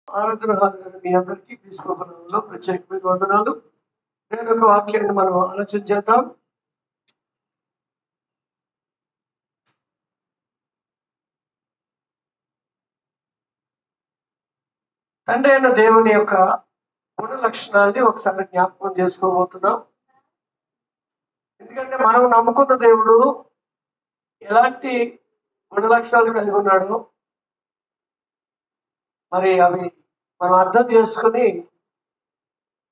ఆరాధన మీ అందరికీ క్రీస్తునామంలో ప్రత్యేకమైన వందనాలు. దేవుని యొక్క వాక్యాన్ని మనం ఆలోచన చేద్దాం. తండ్రి అయిన దేవుని యొక్క గుణ లక్షణాన్ని ఒకసారి జ్ఞాపకం చేసుకోబోతున్నాం. ఎందుకంటే మనం నమ్ముకున్న దేవుడు ఎలాంటి గుణ లక్షణాలు కలిగి ఉన్నాడో మరి అవి మనం అర్థం చేసుకుని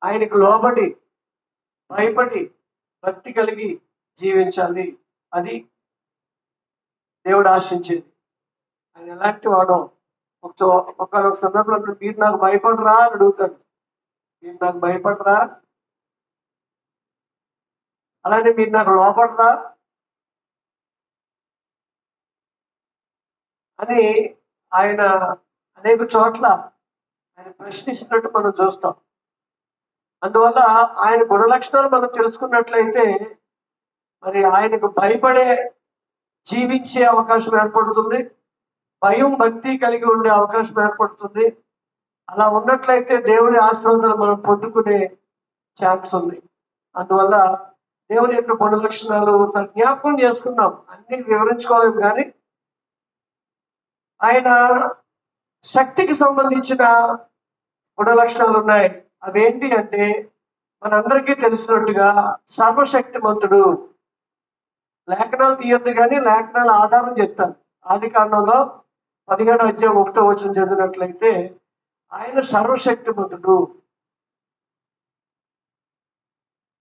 ఆయనకు లోబడి భయపడి భక్తి కలిగి జీవించాలి. అది దేవుడు ఆశించేది. ఆయన ఎలాంటి వాడో ఒక సందర్భంలో మీరు నాకు భయపడరా అని అడుగుతాడు. మీరు నాకు భయపడరా, అలానే మీరు నాకు లోపడరా అని ఆయన అనేక చోట్ల ఆయన ప్రశ్నిస్తున్నట్టు మనం చూస్తాం. అందువల్ల ఆయన గుణ లక్షణాలు మనం తెలుసుకున్నట్లయితే మరి ఆయనకు భయపడే జీవించే అవకాశం ఏర్పడుతుంది. భయం భక్తి కలిగి ఉండే అవకాశం ఏర్పడుతుంది. అలా ఉన్నట్లయితే దేవుడి ఆశీర్వాదాలు మనం పొందుకునే ఛాన్స్ ఉంది. అందువల్ల దేవుని యొక్క గుణ లక్షణాలు జ్ఞాపకం చేసుకున్నాం. అన్ని వివరించుకోలేము, కానీ ఆయన శక్తికి సంబంధించిన గుణ లక్షణాలు ఉన్నాయి. అవేంటి అంటే మనందరికీ తెలిసినట్టుగా సర్వశక్తిమంతుడు. లేఖనాలు తీయొద్దు, కానీ లేఖనాల ఆధారం చెప్తాను. ఆదికాండంలో 17:1 చదివినట్లయితే ఆయన సర్వశక్తిమంతుడు.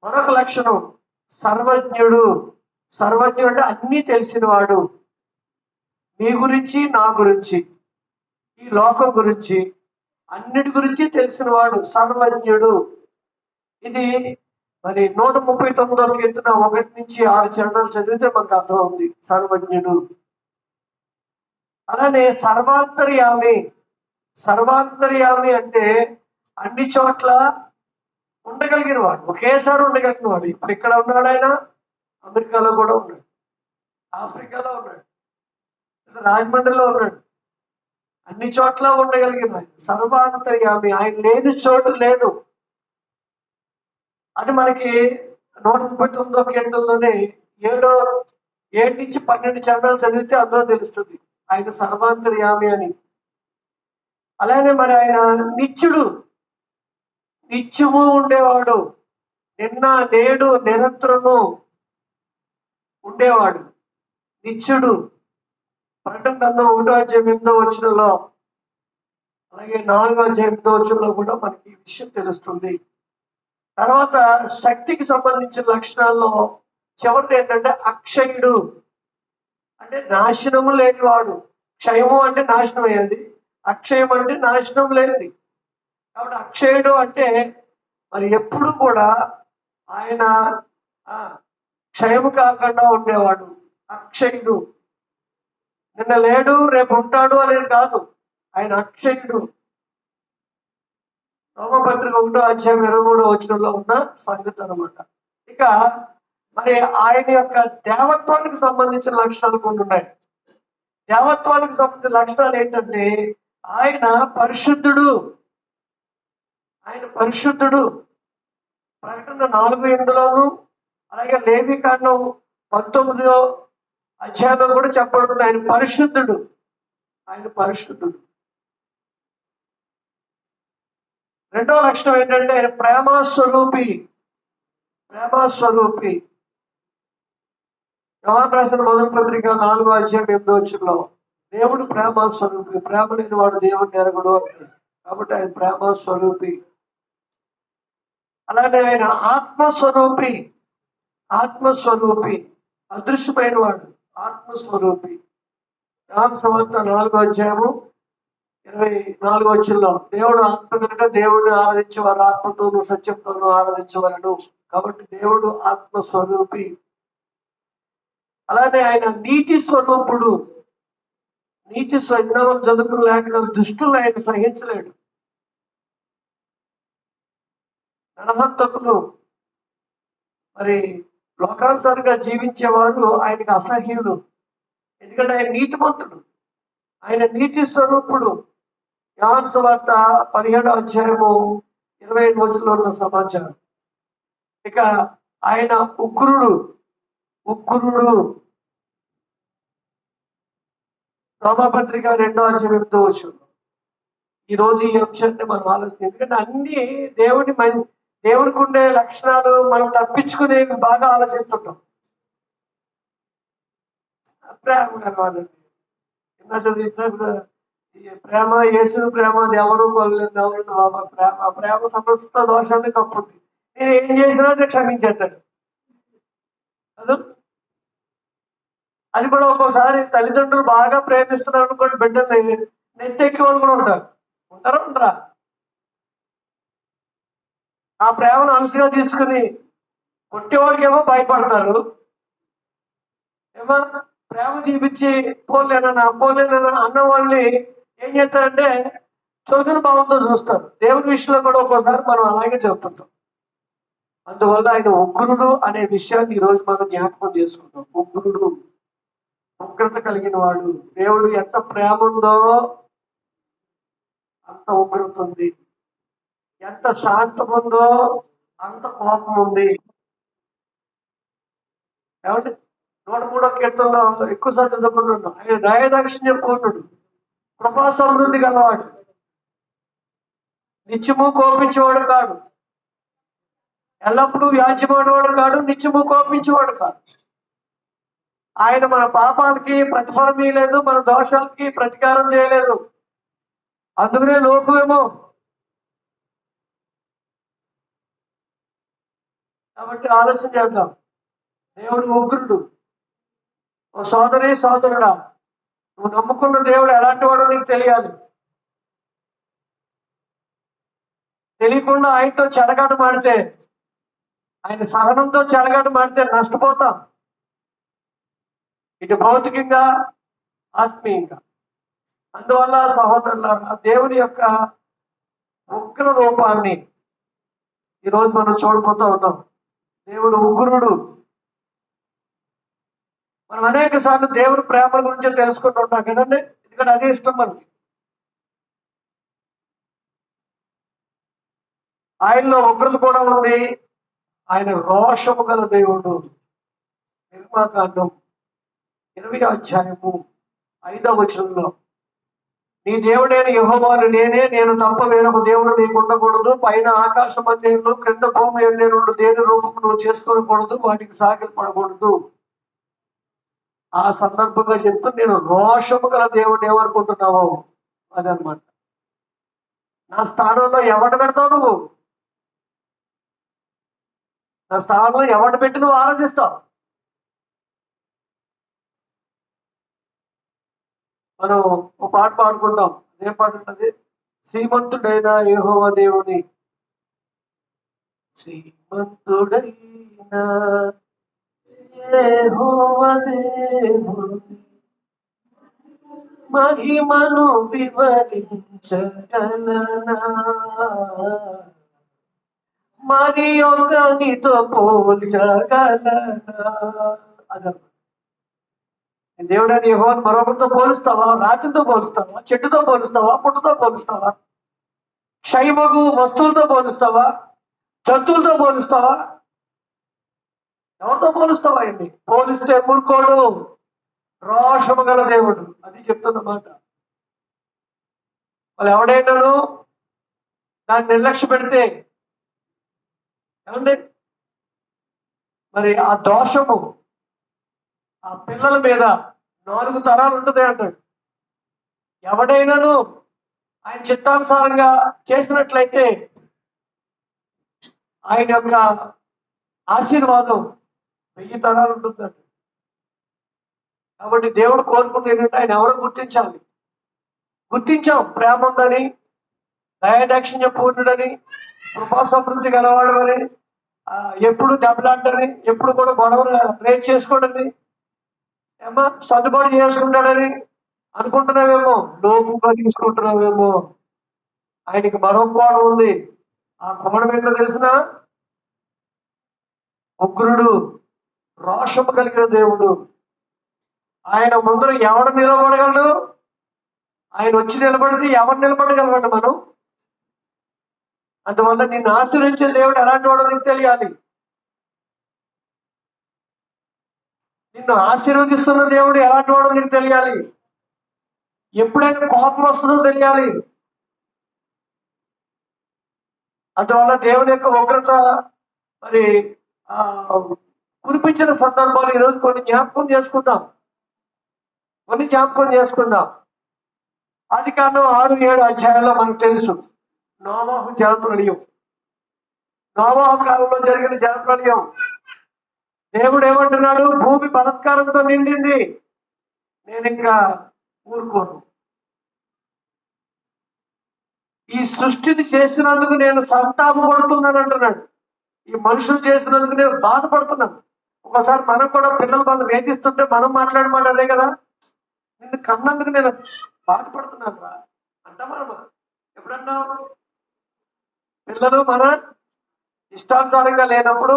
మరొక లక్షణం సర్వజ్ఞుడు. సర్వజ్ఞుడు అంటే అన్నీ తెలిసినవాడు. మీ గురించి, నా గురించి, ఈ లోకం గురించి, అన్నిటి గురించి తెలిసినవాడు సర్వజ్ఞుడు. ఇది మరి 139వ కీర్తన 1-6 చరణాలు చదివితే మనకు అర్థమవుతుంది సర్వజ్ఞుడు. అలానే సర్వాంతర్యామి. సర్వాంతర్యామి అంటే అన్ని చోట్ల ఉండగలిగిన వాడు, ఒకేసారి ఉండగలిగిన వాడు. ఇప్పుడు ఇక్కడ ఉన్నాడు ఆయన, అమెరికాలో కూడా ఉన్నాడు, ఆఫ్రికాలో ఉన్నాడు, రాజమండ్రిలో ఉన్నాడు, అన్ని చోట్ల ఉండగలిగిన ఆయన సర్వాంతర్యామి. ఆయన లేని చోటు లేదు. అది మనకి 139వ కీర్తనలోనే 7-12 చరణాలు చదివితే అందులో తెలుస్తుంది ఆయన సర్వాంతర్యామి అని. అలానే మరి ఆయన నిత్యుడు, నిత్యము ఉండేవాడు, నిన్న నేడు నిరంతరము ఉండేవాడు, నిత్యుడు. ప్రకటన గ్రంథం 1:8 అలాగే 4:8 కూడా మనకి ఈ విషయం తెలుస్తుంది. తర్వాత శక్తికి సంబంధించిన లక్షణాల్లో చివరిది ఏంటంటే అక్షయుడు. అంటే నాశనము లేనివాడు. క్షయము అంటే నాశనం అయ్యేది, అక్షయం అంటే నాశనం లేనిది. కాబట్టి అక్షయుడు అంటే మరి ఎప్పుడు కూడా ఆయన క్షయము కాకుండా ఉండేవాడు. అక్షయుడు. నిన్న లేడు రేపు ఉంటాడు అనేది కాదు, ఆయన అక్షయుడు. రోమపత్రిక 1:23 ఉన్న సంగతి అనమాట. ఇక మరి ఆయన యొక్క దేవత్వానికి సంబంధించిన లక్షణాలు కొన్ని ఉన్నాయి. దేవత్వానికి సంబంధించిన లక్షణాలు ఏంటంటే ఆయన పరిశుద్ధుడు. ఆయన పరిశుద్ధుడు. ప్రకటన 4:8 అలాగే లేవికాండం 19వ కూడా చెప్పబడుతుంది ఆయన పరిశుద్ధుడు. ఆయన పరిశుద్ధుడు. రెండవ లక్షణం ఏంటంటే ఆయన ప్రేమస్వరూపి. ప్రేమస్వరూపి. యోహాను రాసిన మొదటి పత్రిక 4:8 దేవుడు ప్రేమస్వరూపి. ప్రేమ లేని వాడు దేవుడిని ఎరగడు అంటాడు. కాబట్టి ఆయన ప్రేమస్వరూపి. అలానే ఆయన ఆత్మస్వరూపి. ఆత్మస్వరూపి, అదృశ్యమైన వాడు, ఆత్మస్వరూపి. యోహాను సువార్త 4:24 దేవుడు ఆత్మ కనుక దేవుడిని ఆరాధించేవారు ఆత్మతోనూ సత్యంతోనూ ఆరాధించవలను. కాబట్టి దేవుడు ఆత్మస్వరూపి. అలానే ఆయన నీతి స్వరూపుడు. నీతి స్వజ్ఞానం చదువుకున్న లేఖనాలు దుష్టులు ఆయన సహించలేడు. నరహంతకులు మరి లోకానుసారంగా జీవించేవారు ఆయనకు అసహ్యుడు. ఎందుకంటే ఆయన నీతిమంతుడు, ఆయన నీతి స్వరూపుడు. యోహాను సువార్త 17 అధ్యాయము 25 ఉన్న సమాచారం. ఇక ఆయన ఉగ్రుడు రోమాపత్రిక 2:8 ఈ రోజు ఈ అంశాన్ని మనం ఆలోచించాలి. ఎందుకంటే అన్ని దేవునికి ఉండే లక్షణాలు మనం తప్పించుకునే బాగా ఆలోచిస్తుంటాం. ప్రేమ కలవాలండి. ఈ ప్రేమ, యేసు ప్రేమ అది ఎవరు కొనలేదు, ఎవరు బాబా ప్రేమ సమస్త దోషాన్ని కప్పుద్ది. నేను ఏం చేసినా క్షమించేస్తాడు. అది కూడా ఒక్కోసారి తల్లిదండ్రులు బాగా ప్రేమిస్తున్నారు అనుకోండి, బిడ్డల్ని నెత్తెక్కి వాళ్ళు కూడా ఉండరా. ఆ ప్రేమను అనుసుగా తీసుకుని కొట్టేవాడికి ఏమో భయపడతారు, ఏమో ప్రేమ చూపించి పోలేనా అన్న వాళ్ళని ఏం చేస్తారంటే చులకన భావంతో చూస్తారు. దేవుని విషయంలో కూడా ఒక్కోసారి మనం అలాగే చూస్తుంటాం. అందువల్ల ఆయన ఉగ్రుడు అనే విషయాన్ని ఈరోజు మనం జ్ఞాపకం చేసుకుంటాం. ఉగ్రుడు, ఉగ్రత కలిగిన వాడు. దేవుడు ఎంత ప్రేమ ఉందో అంత ఉగ్రత ఉంది, ఎంత శాంతం ఉందో అంత కోపం ఉంది. ఏమంటే 103వ కీర్తనలో ఎక్కువసారి చదువుకుంటున్నాం, ఆయన దయాదాక్షిణ్య పూర్ణుడు, కృపా సమృద్ధి గలవాడు, నిత్యము కోపించేవాడు కాడు, ఎల్లప్పుడూ వ్యాజ్యమాడేవాడు కాడు, నిత్యము కోపించేవాడు కాడు. ఆయన మన పాపాలకి ప్రతిఫలం ఇవ్వలేదు, మన దోషాలకి ప్రతీకారం చేయలేదు. అందుకనే లోకమేమో. కాబట్టి ఆలోచన చేద్దాం. దేవుడు ఉగ్రుడు. ఓ సోదరి సోదరుడా, నువ్వు నమ్ముకున్న దేవుడు ఎలాంటి వాడో నీకు తెలియాలి. తెలియకుండా ఆయనతో చెడగాట మాడితే, ఆయన సహనంతో చెడగాట మాడితే నష్టపోతాం, ఇటు భౌతికంగా ఆత్మీయంగా. అందువల్ల సహోదరులారా, దేవుని యొక్క ఉగ్ర రూపాన్ని ఈరోజు మనం చూడబోతూ ఉన్నాం. దేవుడు ఉగ్రుడు. మనం అనేక సార్లు దేవుని ప్రేమల గురించి తెలుసుకుంటూ ఉంటాం కదండి, ఎందుకంటే అదే ఇష్టం మనకి. ఆయనలో ఉగ్రత కూడా ఉంది. ఆయన రోషము గల దేవుడు. నిర్మాకాండం 20వ అధ్యాయము 5వ వచనంలో, నీ దేవుడైన యెహోవాను నేనే, నేను తప్ప వేరొక దేవుడు నీకు ఉండకూడదు. పైన ఆకాశ మందిరంలో క్రింద భూమి రెండు దేని రూపము నువ్వు చేసుకోకూడదు, వాటికి సాగిలపడకూడదు. ఆ సందర్భంగా చెప్తూ, నేను రోషము గల దేవుడు ఏమనుకుంటున్నావో అదనమాట. నా స్థానంలో ఎవరిని పెడతావు నువ్వు? నా స్థానంలో ఎవరిని పెట్టి నువ్వు ఆలోచిస్తావు? మనం ఒక పాట పాడుకుంటాం. ఏం పాట ఉంటుంది? శ్రీమంతుడైన యెహోవా దేవుని, శ్రీమంతుడైన యెహోవా దేవుని మహిమను వివరించగలనా, మరి ఒకనితో పోల్చగలనా? అదన్నమాట. దేవుడని యెహోవాను మరొకరితో పోలుస్తావా? రాత్రితో పోలుస్తావా? చెట్టుతో పోలుస్తావా? పుట్టతో పోలుస్తావా? క్షయమగు వస్తువులతో పోలుస్తావా? జంతువులతో పోలుస్తావా? ఎవరితో పోలుస్తావా? అండి పోలిస్తే మూర్ఖోడు, రోషము గల దేవుడు. అది చెప్తున్నమాట. వాళ్ళు ఎవడైనాను దాన్ని నిర్లక్ష్య పెడితే ఏమండి, మరి ఆ దోషము ఆ పిల్లల మీద 4 తరాలు ఉంటుంది అంటాడు. ఎవడైనాను ఆయన చిత్తానుసారంగా చేసినట్లయితే ఆయన యొక్క ఆశీర్వాదం 1000 తరాలు ఉంటుందండి. కాబట్టి దేవుడు కోరుకునేది ఏంటంటే ఆయన ఎవరో గుర్తించాలి. గుర్తించాం, ప్రేమ ఉందని, దయాదాక్షిణ్య పూర్ణుడని, కృపా సమృద్ధి గలవాడు అని, ఎప్పుడు దెబ్బలాంటని, ఎప్పుడు కూడా గొడవలు రేట్ చేసుకోడని, ఏమో సర్దుబాటు చేసుకుంటాడని అనుకుంటున్నావేమో, లోపుగా తీసుకుంటున్నావేమో. ఆయనకి మరో కోణం ఉంది. ఆ కోణం ఏంటో తెలిసిన? ఉగ్రుడు, రోషము కలిగిన దేవుడు. ఆయన ముందర ఎవడు నిలబడగలడు? ఆయన వచ్చి నిలబడితే ఎవరు నిలబడగలమండి మనం? అందువల్ల నిన్ను ఆశ్రయించే దేవుడు ఎలాంటి వాడో నీకు తెలియాలి. నిన్ను ఆశీర్వదిస్తున్న దేవుడు ఎలాంటి వాడో నీకు తెలియాలి. ఎప్పుడైనా కోపం వస్తుందో తెలియాలి. అందువల్ల దేవుని యొక్క ఉగ్రత మరి కురిపించిన సందర్భాలు ఈరోజు కొన్ని జ్ఞాపకం చేసుకుందాం. ఆదికాండం 6-7 అధ్యాయాల్లో మనకు తెలుసు నోవాహు జలప్రళయం. నోవాహు కాలంలో జరిగిన జలప్రళయం. దేవుడు ఏమంటున్నాడు? భూమి బలత్కారంతో నిండింది, నేను ఇంకా ఊరుకోను. ఈ సృష్టిని చేసినందుకు నేను సంతాపపడుతున్నాను అంటున్నాడు. ఈ మనుషులు చేసినందుకు నేను బాధపడుతున్నాను. ఒకసారి మనం కూడా పిల్లలు వాళ్ళు వేధిస్తుంటే మనం మాట్లాడమాట అదే కదా, నిన్ను కన్నందుకు నేను బాధపడుతున్నాను రా అంటామా? ఎప్పుడన్నా పిల్లలు మన ఇష్టానుసారంగా లేనప్పుడు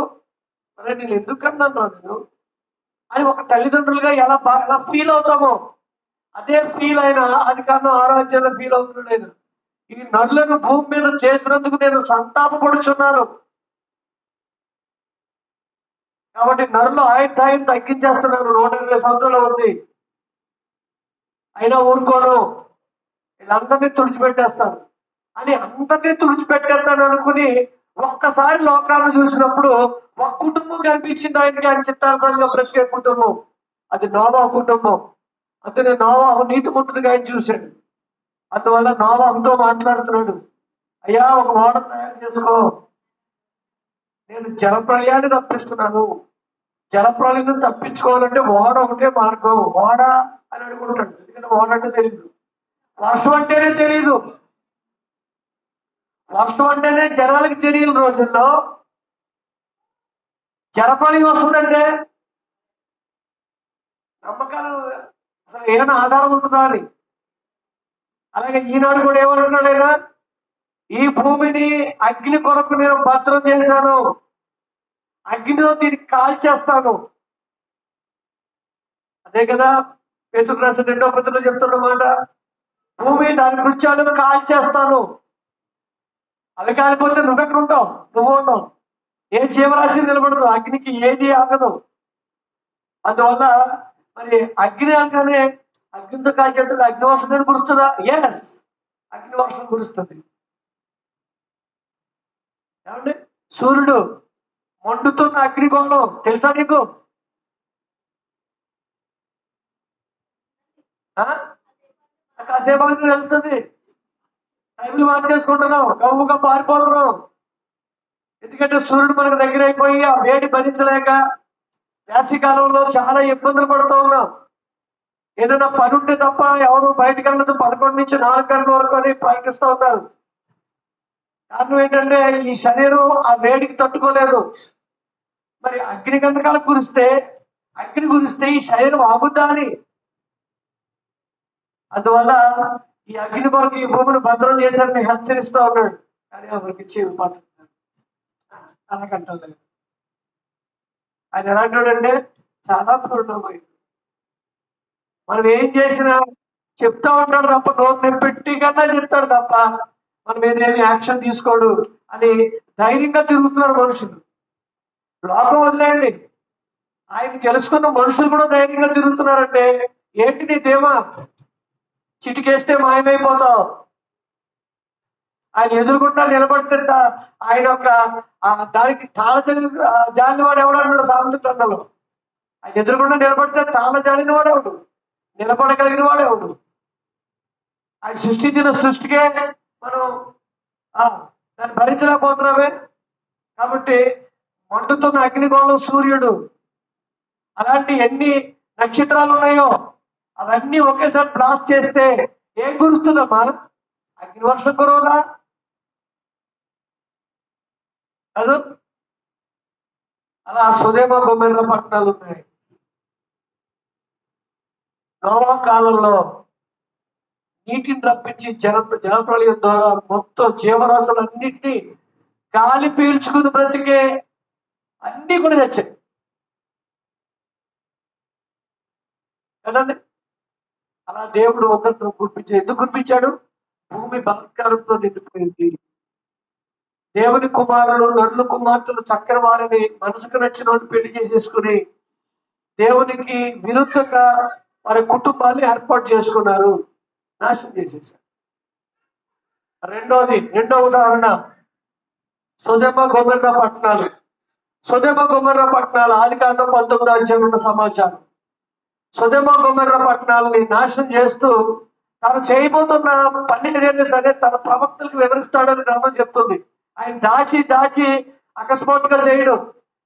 అరే నేను ఎందుకు కన్నాను రా నేను అని ఒక తల్లిదండ్రులుగా ఎలా ఫీల్ అవుతామో అదే ఫీల్ అయినా ఆదికాండం 6వ అధ్యాయంలో ఫీల్ అవుతున్నాడు ఆయన. ఈ నరులను భూమి మీద చేసినందుకు నేను సంతాపపడుచున్నాను. కాబట్టి నరులు ఆయన తగ్గించేస్తున్నారు. 120 సంవత్సరాలు ఉంది, అయినా ఊరుకోను, వీళ్ళందరినీ తుడిచిపెట్టేస్తాను అని అందరినీ తుడిచిపెట్టేస్తాను అనుకుని ఒక్కసారి లోకాలను చూసినప్పుడు ఒక కుటుంబం కనిపించింది ఆయనకి. ఆయన చిత్తానుసారంగా ప్రత్యేక కుటుంబం, అది నోవాహు కుటుంబం. అందుకని నోవాహు నీతిమంతుడిగా ఆయన చూశాడు. అందువల్ల నోవాహుతో మాట్లాడుతున్నాడు, అయ్యా ఒక ఓడ తయారు చేసుకో, నేను జలప్రళయాన్ని రప్పిస్తున్నాను. జలప్రళయం తప్పించుకోవాలంటే ఓడ ఒకటే మార్గం. ఓడ అని అనుకుంటాడు, ఎందుకంటే ఓడ అంటే తెలియదు, వర్షం అంటేనే తెలియదు. వర్షం అంటేనే జనాలకి తెలియని రోజుల్లో జలప్రళయం వస్తుందంటే నమ్మకాలు అసలు ఏమైనా ఆధారం ఉంటుందా అని. అలాగే ఈనాడు కూడా ఏమంటున్నాడు ఆయన, ఈ భూమిని అగ్ని కొరకు నేను భద్రం చేశాను, అగ్నితో దీన్ని కాల్చేస్తాను. అదే కదా పేతురు రాసిన 2వ పత్రికలో చెప్తున్నమాట, భూమి దాని కృత్యాలను కాల్చేస్తాను. అవి కాలిపోతే నువ్వెక్కడ ఉంటావు? నువ్వు ఉండవు. ఏ జీవరాశి నిలబడదు, అగ్నికి ఏది ఆగదు. అందువల్ల మరి అగ్ని అనగానే అగ్నితో కాల్చేస్తుంది, అగ్నివర్షం కురుస్తుందా? ఎస్, అగ్నివర్షం కురుస్తుంది. ఏమండి, సూర్యుడు మండుతున్న అగ్నిగోళం తెలుసా నీకు? కాసేపు అయితే తెలుస్తుంది. టైంలు మార్చేసుకుంటున్నాం, గమ్ముగా పారిపోతున్నాం. ఎందుకంటే సూర్యుడు మనకు దగ్గర అయిపోయి ఆ వేడి భరించలేక వేసవికాలంలో చాలా ఇబ్బందులు పడుతూ ఉన్నాం. ఏదైనా పని ఉంటే తప్ప ఎవరు బయటకు వెళ్ళదు. 11 నుంచి 4 గంటల వరకు అని ప్రకటిస్తూ ఉన్నారు. కారణం ఏంటంటే ఈ శరీరం ఆ వేడికి తట్టుకోలేదు. మరి అగ్ని గంధకాలు అగ్ని కురిస్తే ఈ శరీరం ఆగుద్దా అని. అందువల్ల ఈ అగ్ని కొరకు ఈ భూమిని భద్రం చేశారని హెచ్చరిస్తూ ఉన్నాడు. కానీ ఎవరికి చెవి పడుతున్నారు అలాగంటలేదు. ఆయన ఎలాంటాడంటే చాలా పూర్ణమైంది. మనం ఏం చేసినా చెప్తా ఉంటాడు తప్ప, నోరు పెట్టి కన్నా చెప్తాడు తప్ప మనం ఏదేమి యాక్షన్ తీసుకోడు అని ధైర్యంగా తిరుగుతున్నారు మనుషులు. లోకం వదిలేయండి, ఆయన తెలుసుకున్న మనుషులు కూడా ధైర్యంగా తిరుగుతున్నారంటే ఏంటి నీ ధీమా? చిటికేస్తే మాయమైపోతావు. ఆయన ఎదురుకుండా నిలబడితే ఆయన ఒక దానికి తాళ జాలిన వాడు ఎవడన్నాడు సామెత గ్రంథంలో. ఆయన ఎదురుకుండా నిలబడితే తాళ జాలిన వాడెవడు, నిలబడగలిగిన వాడెవడు? ఆయన సృష్టించిన సృష్టికే మనం దాన్ని భరించలేకపోతున్నామే. కాబట్టి మండుతున్న అగ్నిగోళం సూర్యుడు, అలాంటి ఎన్ని నక్షత్రాలు ఉన్నాయో అవన్నీ ఒకేసారి బ్లాస్ట్ చేస్తే ఏం కురుస్తుందమ్మా? అగ్ని వర్షం కురవదా? కాదు. అలా సుదేమ గొమ్మెర్ల పట్టణాలు ఉన్నాయి. నోవా కాలంలో నీటిని రప్పించి జలప్రళయం ద్వారా మొత్తం జీవరాశులన్నింటినీ గాలి పీల్చుకుని బ్రతికే అన్ని కూడా తెచ్చాయి కదండి. అలా దేవుడు ఒకరితో కురిపించాడు. ఎందుకు కురిపించాడు? భూమి బలాత్కారంతో నిండిపోయింది. దేవుని కుమారులు నరుల కుమార్తెలు చక్కని వారిని మనసుకు నచ్చిన వాళ్ళు పెళ్లి చేసేసుకుని దేవునికి విరుద్ధంగా వారి కుటుంబాన్ని ఏర్పాటు చేసుకున్నారు, నాశనం చేసేసారు. రెండో ఉదాహరణ సొదొమ గొమొర్రా పట్టణాలు. సొదొమ గొమొర్రా పట్టణాలు ఆదికాండం 19వ అధ్యాయంలో ఉన్న సమాచారం. సొదొమ గొమొర్రా పట్టణాలని నాశనం చేస్తూ తను చేయబోతున్న పని ఏదైనా సరే తన ప్రవక్తలకు వివరిస్తాడని గ్రంథం చెప్తుంది. ఆయన దాచి అకస్మాత్తుగా చేయడు,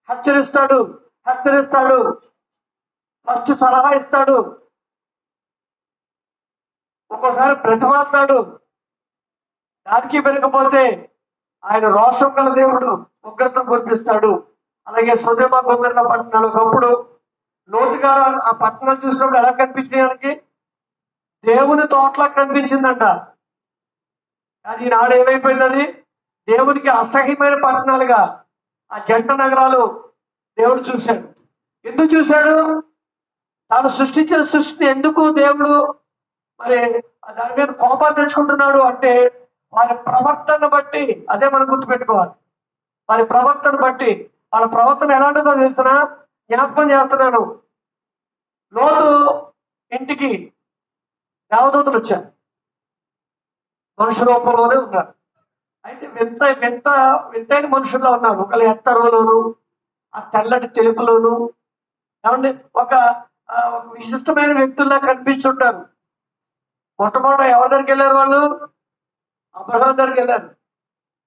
హెచ్చరిస్తాడు. ఫస్ట్ సలహా ఇస్తాడు, ఒక్కోసారి ప్రతిమాస్తాడు. దానికి వెనకపోతే ఆయన రోషం గల దేవుడు ఉగ్రతను కురిపిస్తాడు. అలాగే సొదొమ గొమొర్రా పట్టణాలు ఒకప్పుడు లోతు గారు ఆ పట్టణాలు చూసినప్పుడు ఎలా కనిపించినాయి? ఆయనకి దేవుని తోటలా కనిపించిందంట. కానీ ఈనాడు ఏమైపోయినది? దేవునికి అసహ్యమైన పట్టణాలుగా ఆ జంట నగరాలు దేవుడు చూశాడు. ఎందుకు చూశాడు? తాను సృష్టించిన సృష్టిని ఎందుకు దేవుడు మరి దాని మీద కోపాన్ని తెచ్చుకుంటున్నాడు అంటే వారి ప్రవర్తన బట్టి. అదే మనం గుర్తుపెట్టుకోవాలి. వారి ప్రవర్తన బట్టి. వాళ్ళ ప్రవర్తన ఎలాంటిదో జ్ఞాపకం చేస్తున్నాను. లోతు ఇంటికి దేవదూతలు వచ్చారు, మనుషు రూపంలోనే ఉన్నారు. అయితే వింతైన మనుషుల్లో ఉన్నారు. ఒకళ్ళు ఎత్తరులోను, ఆ తెల్లటి తెలుపులోను, ఏమండి ఒక విశిష్టమైన వ్యక్తుల్లా కనిపించుంటారు. మొట్టమొదట ఎవరి దగ్గరికి వెళ్ళారు? వాళ్ళు అబ్రహాం దగ్గరికి వెళ్ళారు.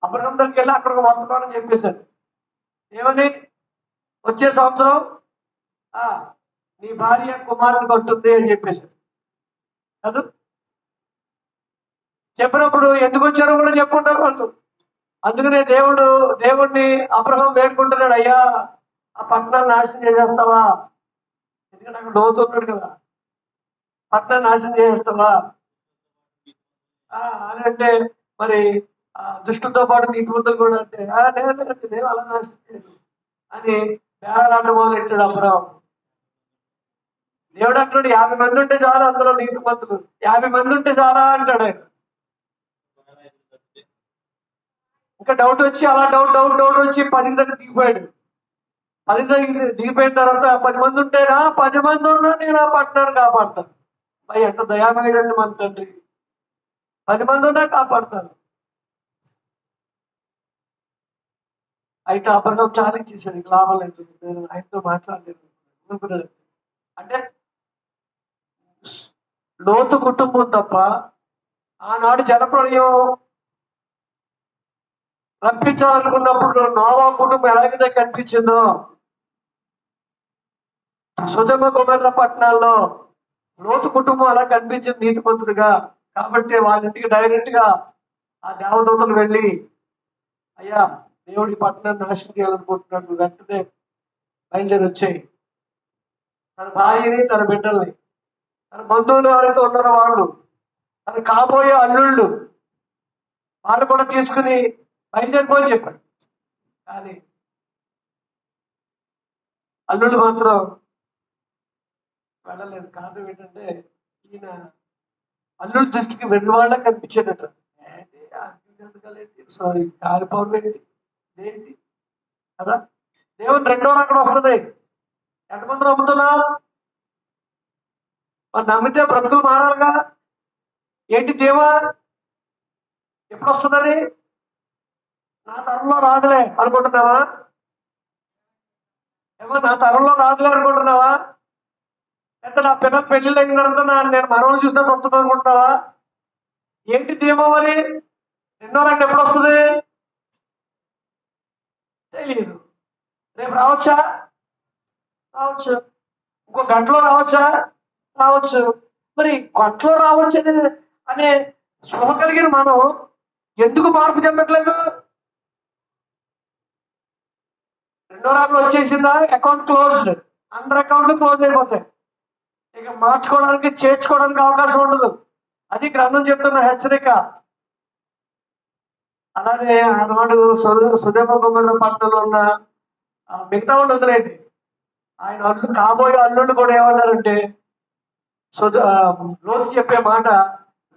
అబ్రహాం దగ్గరికి వెళ్ళి అక్కడ ఒక వర్తమానం చెప్పేశారు. ఏమని? వచ్చే సంవత్సరం నీ భార్య కుమారుని కట్టుంది అని చెప్పేశారు. కాదు, చెప్పినప్పుడు ఎందుకు వచ్చారో కూడా చెప్పుకుంటారు వాళ్ళు. అందుకనే దేవుడిని అబ్రహాం వేడుకుంటున్నాడు, అయ్యా ఆ పట్టణాన్ని నాశనం చేసేస్తావా? ఎందుకంటే అక్కడ లోతు ఉన్నాడు కదా. పట్టణాన్ని నాశనం చేసేస్తావా అని అంటే మరి దుష్టులతో పాటు నీతిమంతులు కూడా అంటే లేదు నేను అలా నాశనం చేయను అని బేరాలాట మొదలెట్టాడు అబ్రహాం. దేవుడు అంటాడు 50 మంది ఉంటే చాలా, అందులో నీతిమంతులు 50 మంది ఉంటే చాలా అంటాడు ఆయన. ఇంకా డౌట్ వచ్చి అలా డౌట్ వచ్చి 10 దగ్గర దిగిపోయాడు. 10 దగ్గర దిగిపోయిన తర్వాత 10 మంది ఉంటేరా, 10 మంది ఉన్నా నేను ఆ పట్టణాన్ని కాపాడతాను. మరి ఎంత దయామయుడండి మన తండ్రి. 10 మంది ఉన్నా కాపాడతాను. అయితే అబ్రహాం ఛాలెంజ్ చేశాడు, ఇంక లాభం లేదు, నేను ఆయనతో మాట్లాడలేదు అంటే లోతు కుటుంబం తప్ప ఆనాడు జలప్రళయం రప్పించాలనుకున్నప్పుడు నోవా కుటుంబం ఎలాగైతే కనిపించిందో సొదొమ గొమొర్రా పట్టణాల్లో లోతు కుటుంబం అలా కనిపించింది నీతిమంతుడిగా. కాబట్టి వాళ్ళ ఇంటికి డైరెక్ట్ గా ఆ దేవదూతలు వెళ్ళి, అయ్యా దేవుడి పట్టణాన్ని నాశనం చేయాలనుకుంటున్నాడు, వెంటనే బయలుదేరి వచ్చాయి. తన భార్యని, తన బిడ్డల్ని, తన బంధువులు ఎవరైతే ఉన్నారో వాళ్ళు, తన కాబోయే అల్లుళ్ళు, వాళ్ళు కూడా తీసుకుని బయలుదేరిపోయి చెప్పాడు. కానీ అల్లుళ్ళు మాత్రం వెళ్ళలేదు. కారణం ఏంటంటే ఈయన అల్లుడి దృష్టికి వెన్ను వాళ్ళ కనిపించేటట్టు. సారీ కాలిపోవడం ఏంటి దేంటి కదా. దేవుని రెండో అక్కడ వస్తుంది. ఎంతమంది నమ్ముతున్నావు? మరి నమ్మితే బ్రతుకులు మారాలిగా. ఏంటి దేవా ఎప్పుడు వస్తుందని? నా తరంలో రాదులే అనుకుంటున్నావా? నా తరంలో రాదులే అనుకుంటున్నావా? ఎంత నా పిల్లలు పెళ్లిళ్ళు అయిన తర్వాత నేను మనవలు చూసినా వస్తుంది అనుకుంటున్నావా? ఏంటి ధీమా మరి? రెండో రంగు ఎప్పుడు వస్తుంది తెలియదు. రేపు రావచ్చా? రావచ్చు. ఇంకో గంటలో రావచ్చా? రావచ్చు. మరి గంటలో రావచ్చు అనే స్పృహ కలిగిన మనం ఎందుకు మార్పు చెందట్లేదు? రెండో రంగులు వచ్చేసిందా, అకౌంట్ క్లోజ్డ్, అందరి అకౌంట్లు క్లోజ్ అయిపోతాయి. ఇక మార్చుకోవడానికి చేర్చుకోవడానికి అవకాశం ఉండదు. అది గ్రంథం చెప్తున్న హెచ్చరిక. అలానే ఆనాడు సొదొమ గొమొర్రా పట్టణంలో ఉన్న మిగతా వాళ్ళు వదిలేండి, ఆయన కాబోయే అల్లుళ్ళు కూడా ఏమన్నారంటే లోతు చెప్పే మాట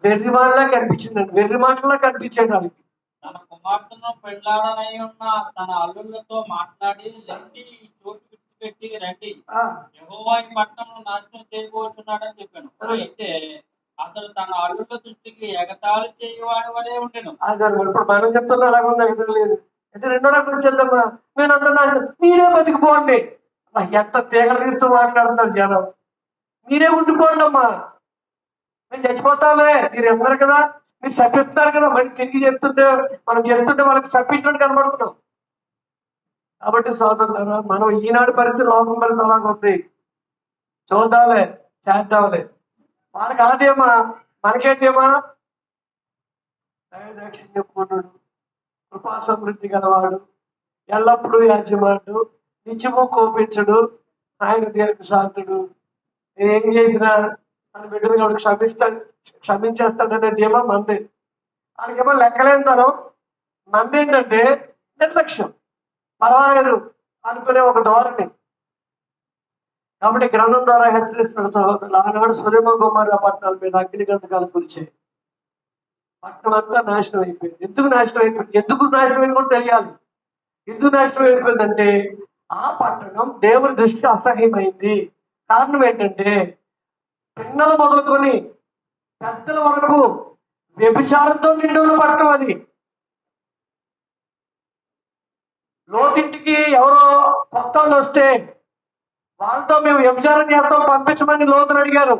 వెర్రి వాళ్ళ కనిపించిందండి. వెర్రి మాటలా కనిపించేది వాళ్ళకి. తన కుమార్తెను పెళ్ళాడనై ఉన్న తన అల్లుళ్ళతో మాట్లాడి రండి, ఈ చోటు విడిచిపెట్టి రండి, యెహోవా ఈ పట్టణంను నాశనం చేయబోతున్నాడని చెప్పాను. అయితే అతడు తన అల్లుళ్ళ దృష్టికి ఎగతాళి చేయవాడి వలే ఉండెను. అదే ఇప్పుడు మనం చెప్తున్నా అలాగే ఉందా విధం లేదు. అంటే రెండో రకం చెల్లమ్మా, నేను అందరూ మీరే బతికిపోండి. ఎంత తీగలు తీస్తూ మాట్లాడుతున్నారు జనం. మీరే ఉండిపోండి అమ్మా, మేము చచ్చిపోతాంలే, మీరు విన్నారు కదా, మీరు శపిస్తున్నారు కదా, మళ్ళీ తిరిగి చెప్తుంటే మనం చెప్తుంటే వాళ్ళకి శపించినట్టు కనబడుతున్నాం. కాబట్టి సోదరులారా, మనం ఈనాడు పరిస్థితి లోకం పరిస్థితి అలాగ ఉంది. చూద్దాంలే, చేద్దాంలే. వాళ్ళకి అదేమా, మనకేదేమా దక్షిణ్యపూర్ణుడు, కృపా సమృద్ధి గలవాడు, ఎల్లప్పుడూ యాజమానుడు, నిత్యము కోపించడు, ఆయన దీర్ఘశాంతుడు. నేను ఏం చేసినా తన బిడ్డలు కాబట్టి క్షమించేస్తాడనే ధీమా మంది. వాళ్ళకేమో లెక్కలేనితనం. మంది ఏంటంటే నిర్లక్ష్యం, పర్వాలేదు అనుకునే ఒక ధోరణి. కాబట్టి గ్రంథం ద్వారా హెచ్చరిస్తున్న సహోదరులు, ఆనాడు సొదొమ గొమొర్రా పట్టణాల మీద అగ్ని గంధకాలు కురిచాయి. పట్టణం అంతా నాశనం అయిపోయింది. ఎందుకు నాశనం అయిపోయింది? ఎందుకు నాశనం అయిపోయింది కూడా తెలియాలి. ఎందుకు నాశనం అయిపోయిందంటే ఆ పట్టణం దేవుని దృష్టికి అసహ్యమైంది. కారణం ఏంటంటే పిన్నలు మొదలుకొని పెద్దల వరకు వ్యభిచారంతో నిండి ఉన్న పట్టణం అది. లోటింటికి ఎవరో కొత్త వాళ్ళు వస్తే వాళ్ళతో మేము వ్యభిచారం చేస్తాం, పంపించమని లోతుని అడిగారు.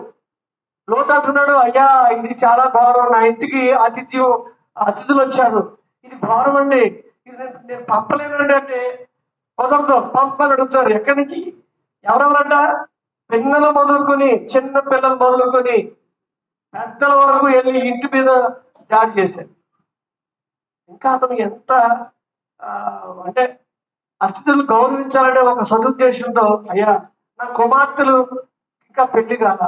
లోతు అంటున్నాడు, అయ్యా ఇది చాలా ఘోరం, నా ఇంటికి అతిథులు వచ్చారు, ఇది ఘోరం అండి, ఇది నేను పంపలేనండి. అంటే కుదరదు, పంపని అడుగుతాడు. ఎక్కడి నుంచి? ఎవరెవరంట? పిల్లలు మొదలుకొని, చిన్న పిల్లలు మొదలుకొని పెద్దల వరకు వెళ్ళి ఇంటి మీద దాడి చేశారు. ఇంకా అతను ఎంత అంటే అతిథులు గౌరవించాలనే ఒక సదుద్దేశంతో, అయ్యా నా కుమార్తెలు ఇంకా పెళ్లి కాల,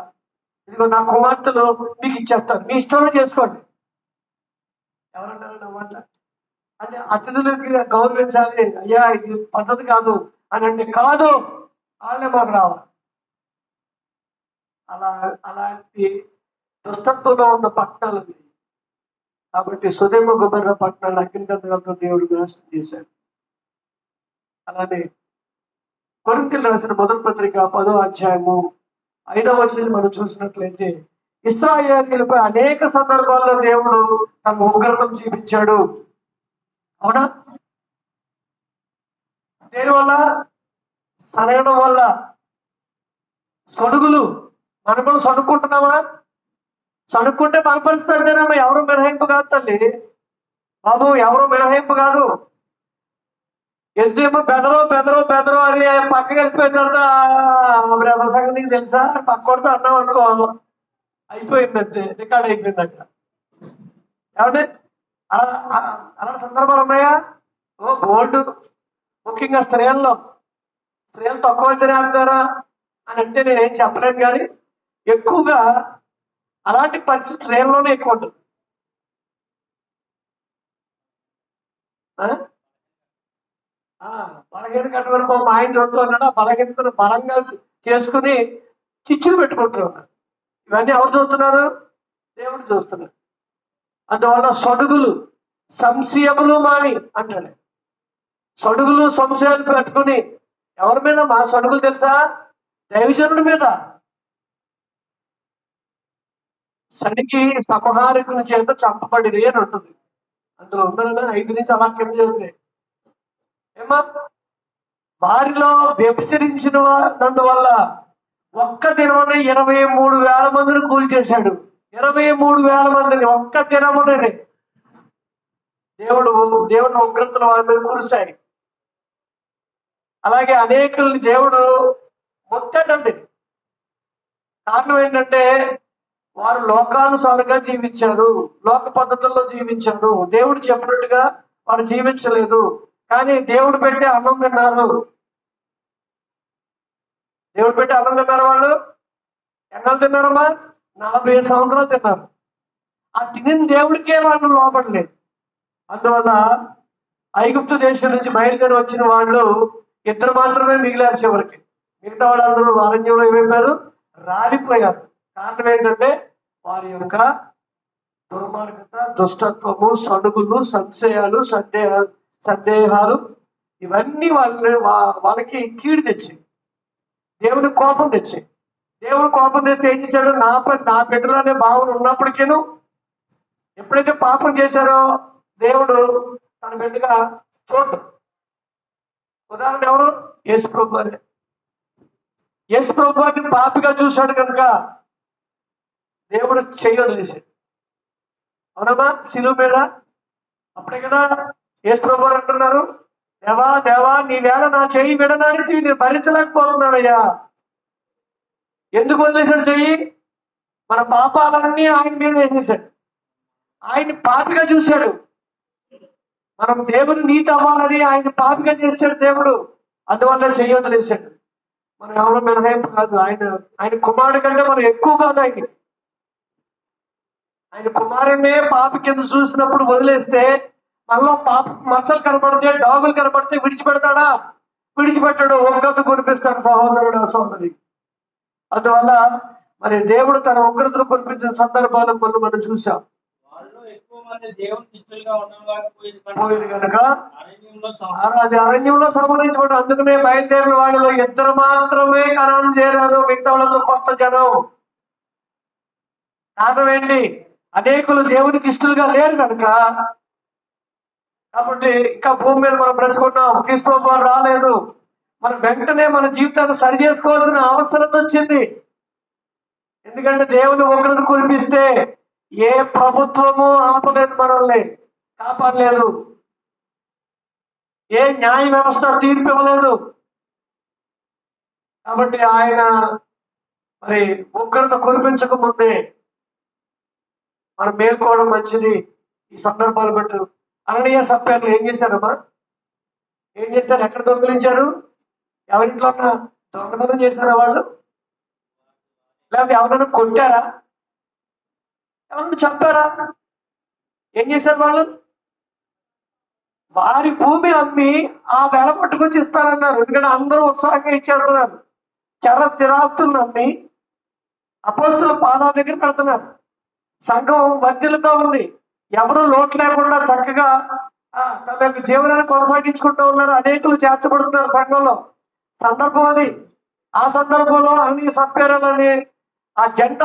ఇదిగో నా కుమార్తెలు మీకు ఇచ్చేస్తాను, మీ ఇష్టంలో చేసుకోండి. ఎవరంటారు నమ్మాట? అంటే అతిథులకి గౌరవించాలి, అయ్యా ఇది పద్ధతి కాదు అని అంటే, కాదు వాళ్ళే మాకు రావాలి. అలాంటి దుష్టత్వంలో ఉన్న పట్టణాలు. కాబట్టి సొదొమ గొమొర్రా పట్టణాలు అగ్ని గంధకాలతో దేవుడు నాశనం చేశాడు. అలానే కొరింథీయులకు రాసిన మొదటి పత్రిక 10వ అధ్యాయము 5వ వచనం మనం చూసినట్లయితే, ఇశ్రాయేలీయులపై అనేక సందర్భాల్లో దేవుడు తన ఉగ్రతను చూపించాడు. అవునా? దేని వల్ల? సనగడం వల్ల. సొడుగులు, మనం కూడా సడుక్కుంటున్నామా? సడుక్కుంటే మన పరిస్థితి అంతేనమ్మా. ఎవరు మినహాయింపు కాదు తల్లి బాబు, ఎవరు మినహాయింపు కాదు. ఎందుకేమో బెదరో అని పక్కకి వెళ్ళిపోయిన తర్వాత బ్రదర్ సంగతి నీకు తెలుసా పక్క కొడితే అన్నాం అనుకో, అయిపోయింది అంతే, రికార్డ్ అయిపోయింది అక్కడ. ఏమంటే అలాంటి సందర్భాలు ఉన్నాయా? ఓ బోల్డ్. ముఖ్యంగా స్త్రీలు తక్కువ అంచనా అని అంటే నేనేం చెప్పలేను, కానీ ఎక్కువగా అలాంటి పరిస్థితి స్త్రీల్లోనే ఎక్కువ ఉంటుంది. బలహీన కట్టుబడి మా ఆయన చూస్తూ ఉన్నాడు, ఆ బలహీనతను బలంగా చేసుకుని చిచ్చులు పెట్టుకుంటున్నారు. ఇవన్నీ ఎవరు చూస్తున్నారు? దేవుడు చూస్తున్నాడు. అందువల్ల సొడుగులు సంశయములు మాని అంటాడు. సొడుగులు సంశయాలు పెట్టుకుని ఎవరి మీద? మా సొడుగులు తెలుసా? దైవజనుడి మీద. సడికి సంహారకుని చేత చంపబడిరి అని ఉంటుంది. అందులో ఉండాలని 5 నుంచి అలా కింద చదివితే ఏమా, వారిలో వ్యభిచరించిన నందువల్ల ఒక్క దినమున 23,000 మందిని కూల్చేశాడు. 23,000 మందిని ఒక్క దినముననే దేవుని ఉగ్రతలు వారి మీద కురిశాయి. అలాగే అనేకుల్ని దేవుడు మొత్తాడండి. కారణం ఏంటంటే వారు లోకానుసారంగా జీవించారు, లోక పద్ధతుల్లో జీవించారు. దేవుడు చెప్పినట్టుగా వారు జీవించలేదు. కానీ దేవుడు పెట్టే అన్నం తిన్నారు. దేవుడు పెట్టే అన్నం తిన్నారు. వాళ్ళు ఎన్నాళ్ళు తిన్నారమ్మా? 40 సంవత్సరాలు తిన్నారు. ఆ తినిన దేవుడికే వాళ్ళు లోపడలేదు. అందువల్ల ఐగుప్తు దేశం నుంచి బయలుదేరి వచ్చిన వాళ్ళు 2 మాత్రమే మిగిలారు చివరికి. మిగతా వాళ్ళందరూ అరణ్యంలో ఏమైపోయారు? రాలిపోయారు. కారణం ఏంటంటే వారి యొక్క దుర్మార్గత, దుష్టత్వము, సడుగులు, సంశయాలు, సందేహాలు ఇవన్నీ వాళ్ళకి కీడు తెచ్చి దేవుని కోపం తెచ్చి, దేవుడు కోపం తెస్తే ఏం చేశాడు? నా బిడ్డలు అనే భావన ఉన్నప్పటికీను ఎప్పుడైతే పాపం చేశారో దేవుడు తన బిడ్డగా చూడు. ఉదాహరణ ఎవరు? యేసు ప్రభు వారే. యేసు ప్రభు వారిని పాపిగా చూశాడు కనుక దేవుడు చెయ్యి వదిలేశాడు. అవునమ్మా? శిలువ మీద అప్పుడే కదా యేసు ప్రభు వారు అంటున్నారు, దేవా దేవా నీ వేళ నా చెయ్యి విడనాడితే నేను భరించలేకపోతున్నానయ్యా. ఎందుకు వదిలేశాడు చెయ్యి? మన పాపాలన్నీ ఆయన మీద వేసేశాడు. ఆయన్ని పాపిగా చూశాడు. మనం దేవుని నీతి అవ్వాలని ఆయన పాపిగా చేశాడు దేవుడు. అందువల్ల చెయ్యి వదిలేశాడు. మనం ఎవరు మినహాయింపు కాదు. ఆయన కుమారుడి కంటే మనం ఎక్కువ కాదు. ఆయన కుమారుడినే పాపి కింద చూసినప్పుడు వదిలేస్తే మనలో పాప మచ్చలు కనపడితే, డాగులు కనపడితే విడిచిపెడతాడా? విడిచిపెట్టాడు. ఒక్కరితో కురిపిస్తాడు సహోదరుడు, సహోదరి. అందువల్ల మరి దేవుడు తన ఉగ్రతను కురిపించిన సందర్భాలు కొన్ని మనం చూసాం. పోయింది కనుక అది అరణ్యంలో సంహరించబడి, అందుకనే బయలుదేరిన వాళ్ళలో ఇద్దరు మాత్రమే కణాలు చేరారు, మిగతా వాళ్ళతో కొత్త జనం. కారణం ఏంటి? అనేకులు దేవునికి ఇష్టలుగా లేరు కనుక. కాబట్టి ఇంకా భూమి మీద మనం బ్రతుకున్నాం, క్రీస్తు రాలేదు. మనం వెంటనే మన జీవితాన్ని సరి చేసుకోవాల్సిన అవసరం వచ్చింది. ఎందుకంటే దేవుని ఉగ్రత కురిపిస్తే ఏ ప్రభుత్వము ఆపలేదు, మనల్ని కాపాడలేదు. ఏ న్యాయ వ్యవస్థ తీర్పు ఇవ్వలేదు. కాబట్టి ఆయన మరి ఉగ్రత కురిపించక ముందే మనం మేల్కోవడం మంచిది. ఈ సందర్భాలు బట్టి అననీయ సప్ఫైర్లు ఏం చేశారమ్మా? ఏం చేశారు? ఎక్కడ దొంగిలించారు? ఎవరింట్లో ఉన్న దొంగతనం చేశారా వాళ్ళు? లేకపోతే ఎవరైనా కొట్టారా? ఎవరైనా చంపారా? ఏం చేశారు వాళ్ళు? వారి భూమి అమ్మి ఆ వెల పట్టుకొచ్చి ఇస్తారన్నారు. ఎందుకంటే అందరూ ఉత్సాహంగా ఇచ్చేస్తున్నారు. చర స్థిరాస్తులను అమ్మి అపోస్తుల పాదాల దగ్గర పెడుతున్నారు. సంఘం వర్ధిల్లుతో ఉంది. ఎవరు లోటు లేకుండా చక్కగా తమ యొక్క జీవనాన్ని కొనసాగించుకుంటూ ఉన్నారు. అనేకులు చేర్చబడుతున్నారు సంఘంలో. సందర్భం అది. ఆ సందర్భంలో అన్ని సత్పేరాలని ఆ జంట,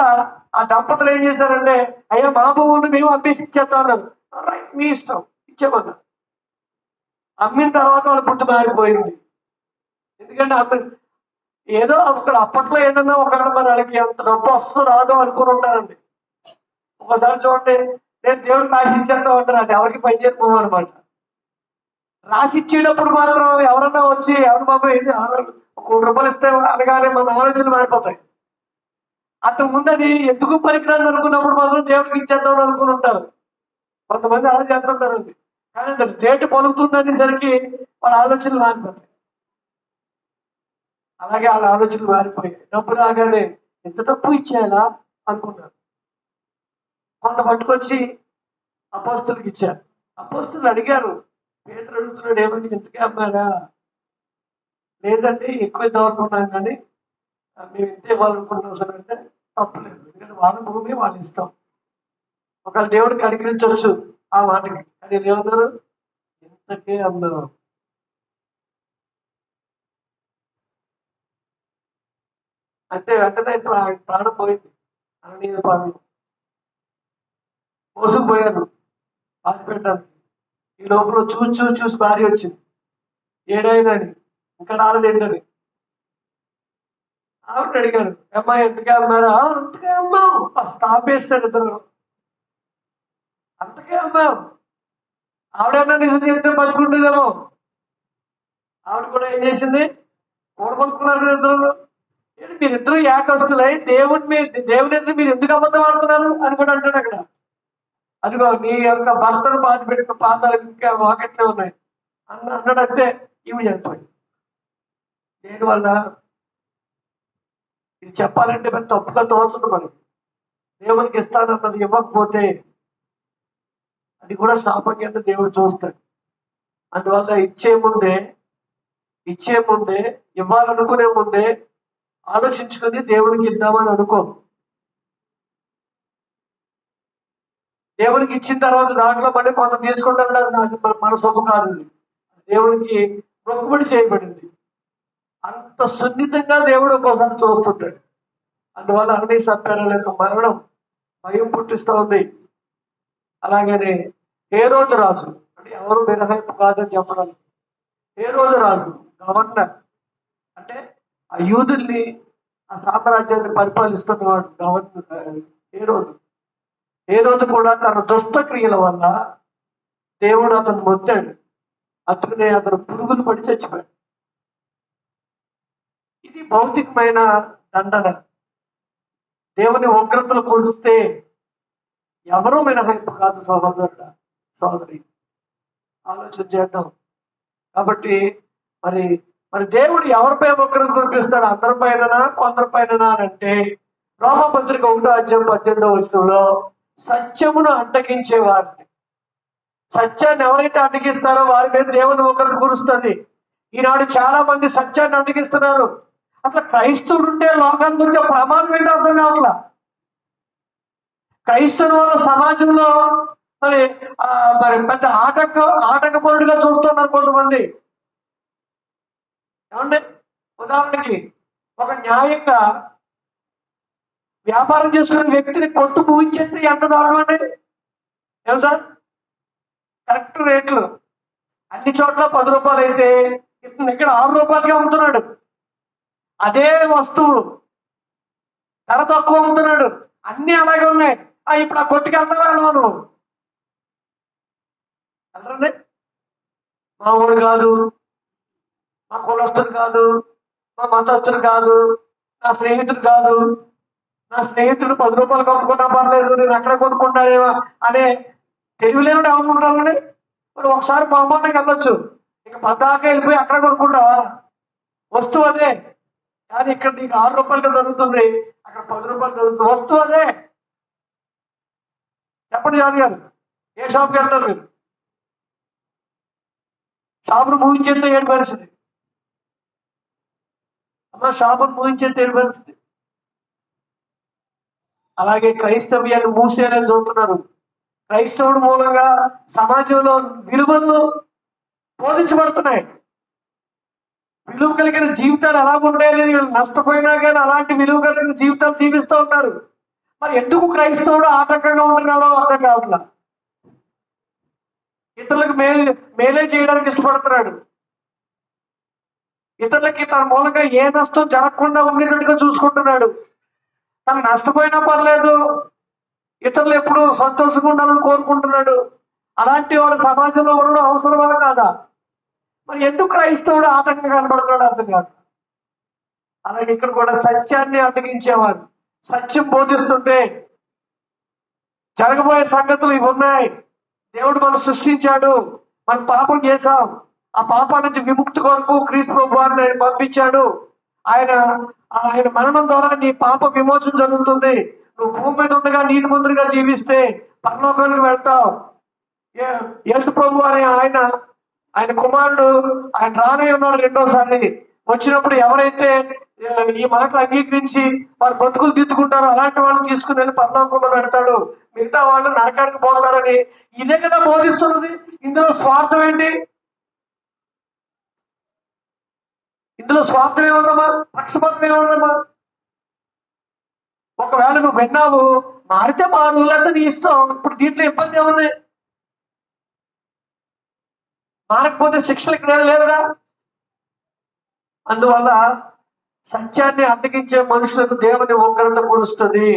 ఆ దంపతులు ఏం చేశారంటే, అయ్యా మా భూములు మేము అభ్యసించేస్తా ఉన్నారు. మీ ఇష్టం ఇచ్చేమన్నారు. అమ్మిన తర్వాత వాళ్ళ బుద్ధి మారిపోయింది. ఎందుకంటే ఏదో అక్కడ అప్పట్లో ఏదన్నా ఒకవేళ మరి వాళ్ళకి ఎంత డబ్బు వస్తుందో రాదో అనుకుని ఉంటారండి. ఒకసారి చూడండి, నేను దేవుడికి రాసిచ్చేస్తా ఉంటాను, అది ఎవరికి పని చేయకపోవు అనమాట. రాసిచ్చేటప్పుడు మాత్రం ఎవరన్నా వచ్చి ఎవరి బాబు ఏంటి 1 కోటి రూపాయలు ఇస్తే అనగానే మన ఆలోచనలు మారిపోతాయి. అంతకు ముందు అది ఎందుకు పనికిరాదు అనుకున్నప్పుడు మాత్రం దేవుడికి ఇచ్చేద్దాం అనుకుని ఉంటారు. కొంతమంది అలా చేస్తుంటారండి. కానీ రేటు పలుకుతుందనేసరికి వాళ్ళ ఆలోచనలు మారిపోతాయి. అలాగే వాళ్ళ ఆలోచనలు మారిపోయాయి. డబ్బు రాగానే ఎంత డబ్బు ఇచ్చేయాలా అనుకున్నారు. కొంత పట్టుకొచ్చి అపోస్తులకు ఇచ్చారు. అపోస్తులు అడిగారు, పేతురు అడుగుతున్నాడు, ఏమని ఇంతకే అమ్మారా? లేదండి ఎక్కువ దూరం కానీ మేము ఇంతే ఇవ్వాలనుకుంటున్నాం సార్ అంటే తప్పలేదు. ఎందుకంటే వాళ్ళ భూమి వాళ్ళు ఇస్తాం. ఒకవేళ దేవుడు కనికరించవచ్చు ఆ మాటకి. కానీ ఏమన్నారు? ఇంతకే అన్నారు. అంటే వెంటనే ఇప్పుడు ఆయన ప్రాణం పోయింది. అననీయ ప్రాణం మోసుకుపోయారు బాధ పెట్టడానికి. ఈ లోపల చూసి భార్య వచ్చింది. ఏడైనాని ఇంకా రాలేదేంటని ఆవిడ అడిగారు, అమ్మాయి ఎంతకే అమ్మారా? అంతకే అమ్మాం. తాపేస్తాడు ఇద్దరు. అంతకే అమ్మాం. ఆవిడన్నా నిజం చెప్తే బతుకుంటుందేమో. ఆవిడ కూడా ఏం చేసింది? కూడబలుకున్నారు ఇద్దరు. ఏంటి మీరిద్దరు ఏకస్తులై దేవుని ఎదురు మీరు ఎందుకు అబద్ధం ఆడుతున్నారు అని కూడా అంటాడు అక్కడ. అదిగో నీ యొక్క భర్తను బాధ పెట్టిన పాదాలు ఇంకా వాకెట్లే ఉన్నాయి అన్నాడంటే ఈవిడ చనిపోయింది. దేనివల్ల? ఇది చెప్పాలంటే మరి తప్పుగా తోస్తుంది మనకి. దేవునికి ఇస్తానన్నది ఇవ్వకపోతే అది కూడా శాపం కింద దేవుడు చూస్తాడు. అందువల్ల ఇచ్చే ముందే ఇవ్వాలనుకునే ముందే ఆలోచించుకొని దేవునికి ఇద్దామని అనుకో. దేవునికి ఇచ్చిన తర్వాత దాంట్లో మళ్ళీ కొంత తీసుకుంటాడు, అది నాకు మన సొమ్ము కాదు. దేవునికి మొక్కుబడి చేయబడింది. అంత సున్నితంగా దేవుడు ఒక్కోసారి చూస్తుంటాడు. అందువల్ల అన్ని సత్కారాల యొక్క మరణం భయం పుట్టిస్తూ ఉంది. అలాగనే హేరోదు రాజు, అంటే ఎవరు మినహాయింపు కాదని చెప్పడానికి, హేరోదు రాజు గవర్నర్, అంటే ఆ యూదుల్ని ఆ సామ్రాజ్యాన్ని పరిపాలిస్తున్నవాడు గవర్నర్ హేరోదు. హేరోదు కూడా తన దుష్ట క్రియల వల్ల దేవుడు అతను మొత్తాడు. అతను పురుగులు పడి చచ్చిపోయాడు. ఇది భౌతికమైన దండన. దేవుని ఉగ్రతలు కురిస్తే ఎవరూ మినహాయింపు కాదు సహోదరుడా, సోదరి. ఆలోచన చేద్దాం. కాబట్టి మరి మరి దేవుడు ఎవరిపై ఉగ్రత కురిపిస్తాడు? అందరిపైన కొందరిపైన అని అంటే రోమపత్రిక 1:18 సత్యమును అడ్డగించేవారిని, సత్యాన్ని ఎవరైతే అడ్డగిస్తారో వారి మీద దేవుని ఉగ్రత కురుస్తుంది. ఈనాడు చాలా మంది సత్యాన్ని అడ్డగిస్తున్నారు. అసలు క్రైస్తవుడు ఉంటే లోకానికి వచ్చే ప్రమాదం ఏంటో అర్థం కావట్లా. క్రైస్తవుల వల్ల సమాజంలో మరి మరి పెద్ద ఆటంకపరుడుగా చూస్తున్నారు కొంతమంది. ఏమండి, ఉదాహరణకి ఒక న్యాయంగా వ్యాపారం చేసుకునే వ్యక్తిని కొట్టు ముగించేస్తే ఎంత దారుణం అండి. ఏం సార్, కరెక్ట్ రేట్లు అన్ని చోట్ల 10 రూపాయలు అయితే ఇతను ఇక్కడ 6 రూపాయలకి అమ్ముతున్నాడు. అదే వస్తువు ధర తక్కువ అమ్ముతున్నాడు. అన్ని అలాగే ఉన్నాయి. ఇప్పుడు ఆ కొట్టుకి వెళ్తారా వెళ్ళను? వెళ్ళరండి. మా ఊడు కాదు, మా కులస్తుడు కాదు, మా మతస్థుడు కాదు, నా స్నేహితుడు కాదు. నా స్నేహితుడు 10 రూపాయలు కొనుక్కున్నా పర్లేదు, నేను అక్కడ కొనుక్కుంటానేమో అనే తెలివిలేనుడు ఏమనుకుంటానండి. ఇప్పుడు ఒకసారి మా అమ్మాయికి వెళ్ళొచ్చు, ఇక పద్దాకా వెళ్ళిపోయి అక్కడ కొనుక్కుంటావా? వస్తువు అదే, కానీ ఇక్కడ నీకు 6 రూపాయలకి దొరుకుతుంది, అక్కడ 10 రూపాయలు దొరుకుతుంది. వస్తువు అదే. చెప్పండి జాన్ గారు, ఏ షాప్కి వెళ్తారు మీరు? షాపును ముగించేస్తే ఏడు పరిస్థితి అమ్మ, షాపును ముగించేస్తే ఏడు పరిస్థితి. అలాగే క్రైస్తవ్యాన్ని మూసేయాలని చూస్తున్నారు. క్రైస్తవుడు మూలంగా సమాజంలో విలువలు బోధించబడుతున్నాయి. విలువ కలిగిన జీవితాలు ఎలా ఉంటాయని నష్టపోయినా కానీ అలాంటి విలువ కలిగిన జీవితాలు జీవిస్తూ ఉంటారు. మరి ఎందుకు క్రైస్తవుడు ఆటంకంగా ఉంటున్నాడో అర్థం కావట్లా. ఇతరులకు మేలే చేయడానికి ఇష్టపడుతున్నాడు. ఇతరులకి తన మూలంగా ఏ నష్టం జరగకుండా ఉండేటట్టుగా చూసుకుంటున్నాడు. తను నష్టపోయినా పర్లేదు, ఇతరులు ఎప్పుడు సంతోషంగా ఉండాలని కోరుకుంటున్నాడు. అలాంటి వాడు సమాజంలో ఉండడం అవసరమా కాదా? మరి ఎందుకు క్రైస్తవుడు ఆటంకంగా కనబడుతున్నాడు అర్థం కాదు. అలాగే ఇక్కడ కూడా సత్యాన్ని అడ్డగించేవారు. సత్యం బోధిస్తుంటే జరగబోయే సంగతులు ఇవి ఉన్నాయి. దేవుడు మనం సృష్టించాడు, మనం పాపం చేశాం, ఆ పాపం నుంచి విముక్తి కొరకు క్రీస్తు ప్రభువారిని ఆయన పంపించాడు. ఆయన మరణం ద్వారా నీ పాప విమోచన జరుగుతుంది. నువ్వు భూమి మీద ఉండగా నీతిమంతుడిగా జీవిస్తే పరలోకానికి వెళ్తావు. యేసు ప్రభు అని ఆయన కుమారుడు ఆయన రానే ఉన్నాడు రెండోసారి. వచ్చినప్పుడు ఎవరైతే ఈ మాటలు అంగీకరించి వారు బ్రతుకులు దిద్దుకుంటారో అలాంటి వాళ్ళు తీసుకుని వెళ్ళి పరలోకంలో పెడతాడు, మిగతా వాళ్ళు నరకానికి పోతారని ఇదే కదా బోధిస్తున్నది. ఇందులో స్వార్థం ఏంటి? ఇందులో స్వార్థం ఏముందమ్మా? పక్షపాతం ఏముందమ్మా? ఒకవేళ నువ్వు విన్నావు, మారితే మారు, లేదా నీ ఇష్టం. ఇప్పుడు దీంట్లో ఇబ్బంది ఏముంది? మారకపోతే శిక్షలు ఇక్కడ లేదుగా. అందువల్ల సత్యాన్ని అడ్డగించే మనుషులకు దేవుని ఉగ్రత కురుస్తుంది.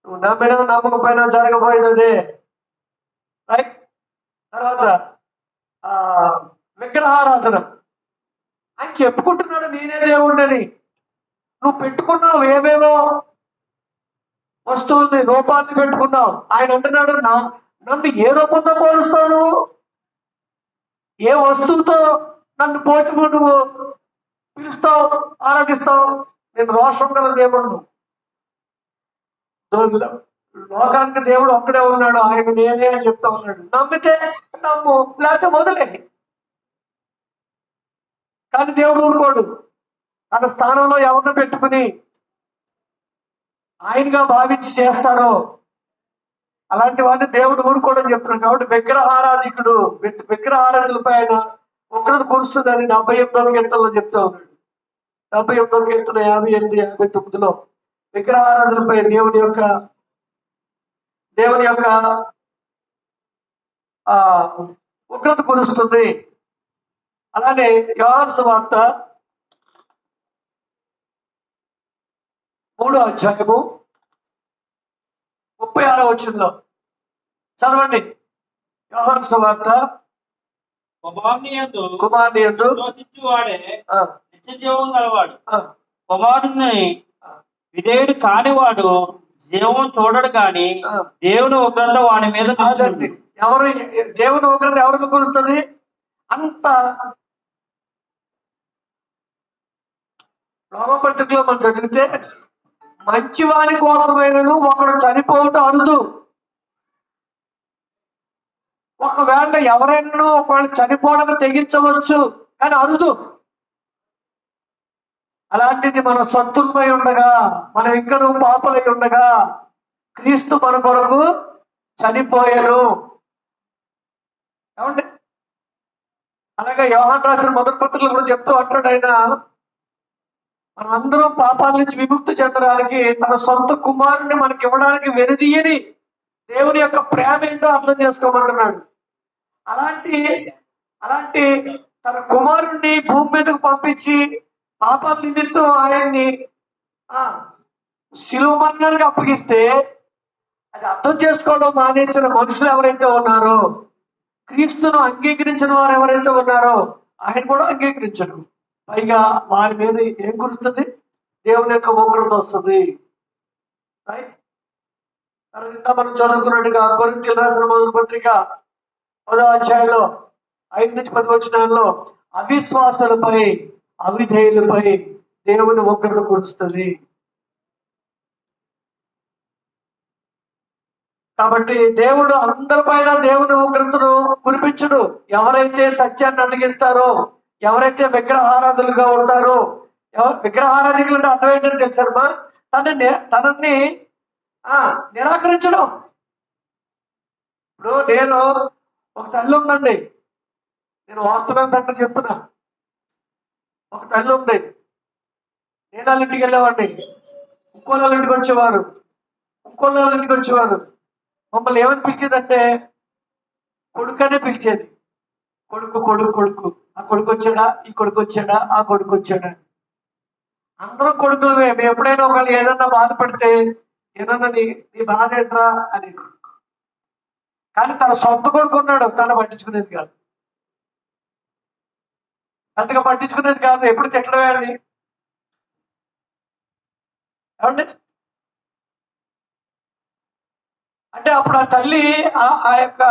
నువ్వు నమ్మినా నమ్మకపోయినా జరగబోయేదే. రైట్. తర్వాత విగ్రహారాధన. ఆయన చెప్పుకుంటున్నాడు నేనే దేవుడిని. నువ్వు పెట్టుకున్నావు ఏవేవో వస్తువుల్ని, రూపాన్ని పెట్టుకున్నావు. ఆయన అంటున్నాడు నన్ను ఏ రూపంతో పోలుస్తావు? ఏ వస్తువుతో నన్ను పోల్చుకు నువ్వు పిలుస్తావు, ఆరాధిస్తావు? నేను రోషం గల దేవుడు. లోకానికి దేవుడు ఒక్కడే ఉన్నాడు, ఆయన నేనే అని చెప్తా ఉన్నాడు. నమ్మితే నమ్ము, లేకపోతే వదిలే. కానీ దేవుడు ఊరుకోడు. తన స్థానంలో ఎవరిని పెట్టుకుని ఆయనగా భావించి చేస్తారో అలాంటి వాడిని దేవుడు ఊరుకోవడం చెప్తున్నాడు. కాబట్టి విగ్రహారాధికుడు, విగ్రహారాధులపై ఆయన ఉగ్రత కురుస్తుందని 78వ కీర్తనలో చెప్తా ఉన్నాడు. 78వ కీర్తన 58, 59లో విగ్రహారాధులపై దేవుని యొక్క ఉగ్రత కురుస్తుంది. అలానే యోహాను సువార్త 3వ అధ్యాయము 36వ వచనంలో చదవండి. యోహాను సువార్త కుమారుని యందు విశ్వసించువాడే నిత్య జీవం గలవాడు. కుమారుని విధేయుడు కానివాడు జీవం చూడడు కానీ దేవుని ఉగ్రత వాడి మీద కాదండి. దేవుని ఉగ్రత ఎవరికి కురుస్తుంది? అంత రోమపత్రికలో మనం చదివితే మంచివాని కోసమైనను ఒకడు చనిపోవటం అరుదు. ఒకవేళ ఎవరైనా ఒకవేళ చనిపోవడం తెగించవచ్చు, కానీ అరుదు. అలాంటిది మన శత్రులమై ఉండగా, మనం ఇంకా పాపలై ఉండగా క్రీస్తు మన కొరకు చనిపోయాను. ఏమండి? అలాగే యోహాను రాసిన మొదటి పత్రికలు కూడా చెప్తూ అంటాడు ఆయన, మనం అందరం పాపాల నుంచి విముక్తి చెందడానికి తన సొంత కుమారుని మనకి ఇవ్వడానికి వెనుదీయని దేవుని యొక్క ప్రేమ ఏంటో అర్థం చేసుకోమంటున్నాడు. అలాంటి తన కుమారుణ్ణి భూమి మీదకు పంపించి పాపాల నిమిత్తం ఆయన్ని శిలువ మరణానికి అప్పగిస్తే అది అర్థం చేసుకోవడం మానేసిన మనుషులు ఎవరైతే ఉన్నారో, క్రీస్తును అంగీకరించిన వారు ఎవరైతే ఉన్నారో ఆయన కూడా అంగీకరించడు. పైగా వారి మీద ఏం కురుస్తుంది? దేవుని యొక్క ఉగ్రత వస్తుంది. తర్వాత మనం చదువుకున్నట్టుగా కొరింథీయులకు రాసిన మొదటి పత్రిక 10వ అధ్యాయంలో 5 నుంచి 10 వచనాల్లో అవిశ్వాసులపై, అవిధేయులపై దేవుని ఉగ్రత కురుస్తుంది. కాబట్టి దేవుడు అందరిపైన దేవుని ఉగ్రతను కురిపించడు. ఎవరైతే సత్యాన్ని అడ్డగిస్తారో, ఎవరైతే విగ్రహారాధులుగా ఉంటారో, విగ్రహారాధికులు అంటే అర్థం ఏంటని తెలుసమ్మా? తనని నిరాకరించడం. ఇప్పుడు నేను ఒక తల్లి ఉందండి, నేను వాస్తవం సంగతి చెప్తున్నా. ఒక తల్లి ఉంది, నేను వాళ్ళ ఇంటికి వెళ్ళేవాడిని, ఇంకోళ్ళ ఇంటికి వచ్చేవారు, ఇంకోళ్ళ ఇంటికి వచ్చేవారు. మమ్మల్ని ఏమని పిలిచేదంటే కొడుకు అనే పిలిచేది. కొడుకు కొడుకు కొడుకు, ఆ కొడుకు వచ్చాడా, ఈ కొడుకు వచ్చాడా, ఆ కొడుకు వచ్చాడా. అందరం కొడుకులమే. మేము ఎప్పుడైనా ఒకళ్ళు ఏదన్నా బాధపడితే ఏదన్నా నీ బాధ ఏంట్రా అని. కానీ తన సొంత కొడుకు ఉన్నాడు, తను పట్టించుకునేది కాదు, అంతగా పట్టించుకునేది కాదు. ఎప్పుడు తిట్టడమే అండి. ఏమండి? అంటే అప్పుడు ఆ తల్లి ఆ యొక్క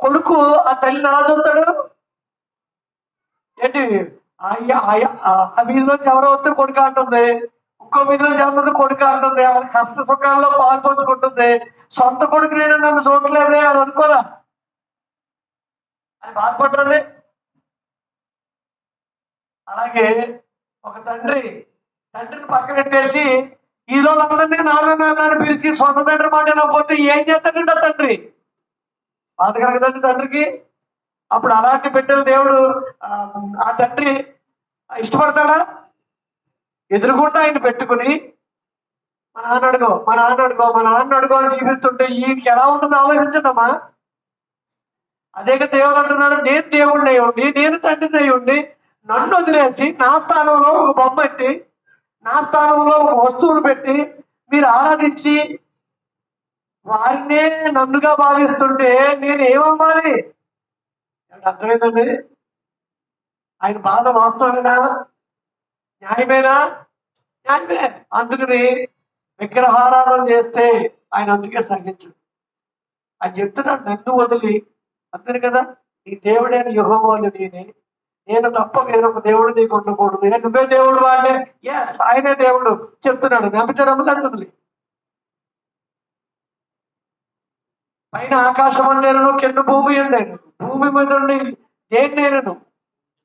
కొడుకు ఆ తల్లిని ఎలా చూస్తాడు? ఏంటి ఆ వీధిలోంచి ఎవరో వస్తే కొడుకు అంటుంది, ఇంకో వీధిలోంచి ఎవరో కొడుకు అంటుంది, వాళ్ళ కష్ట సుఖాల్లో పాల్పంచుకుంటుంది. సొంత కొడుకు నేను నన్ను చూడలేదే అని అనుకోరా, అని బాధపడ్డానే. అలాగే ఒక తండ్రిని పక్కనెట్టేసి ఈ రోజులందరినీ నాన్న నాన్న పిలిచి సొంత తండ్రి మాట పోతే ఏం చేస్తాడండి ఆ తండ్రి? బాధ కలగదండి తండ్రికి. అప్పుడు అలాంటి బిడ్డలు దేవుడు ఆ తండ్రి ఇష్టపడతాడా? ఎదురుగుండా ఆయన పెట్టుకుని మా నాన్న అడుగో అని జీవిస్తుంటే ఈయనకి ఎలా ఉంటుందో ఆలోచించదమ్మా. అదేగా దేవుడు అంటున్నాడు, నేను దేవుడిని అయి ఉండి, నేను తండ్రిని అయి ఉండి, నన్ను వదిలేసి నా స్థానంలో ఒక బొమ్మ పెట్టి, నా స్థానంలో ఒక వస్తువును పెట్టి మీరు ఆరాధించి వారినే నన్నుగా భావిస్తుంటే నేను ఏమవ్వాలి? అర్థమైందండి? ఆయన బాధ వాస్తవమేనా? న్యాయమేనా? న్యాయమే. అందుకని విగ్రహారాధన చేస్తే ఆయన అందుకే సహించడు. ఆయన చెప్తున్నాడు, నన్ను వదిలి, అంతే కదా, నీ దేవుడైన యెహోవాను నేను తప్ప వేరొక దేవుడు నీకు ఉండకూడదు. నువ్వే దేవుడు వాడే, ఎస్ ఆయనే దేవుడు చెప్తున్నాడు. నమ్మితే నమ్మలేదు. పైన ఆకాశం నేను, కింద భూమి ఉండేను, భూమి మీద ఉండి దేన్ని నేను,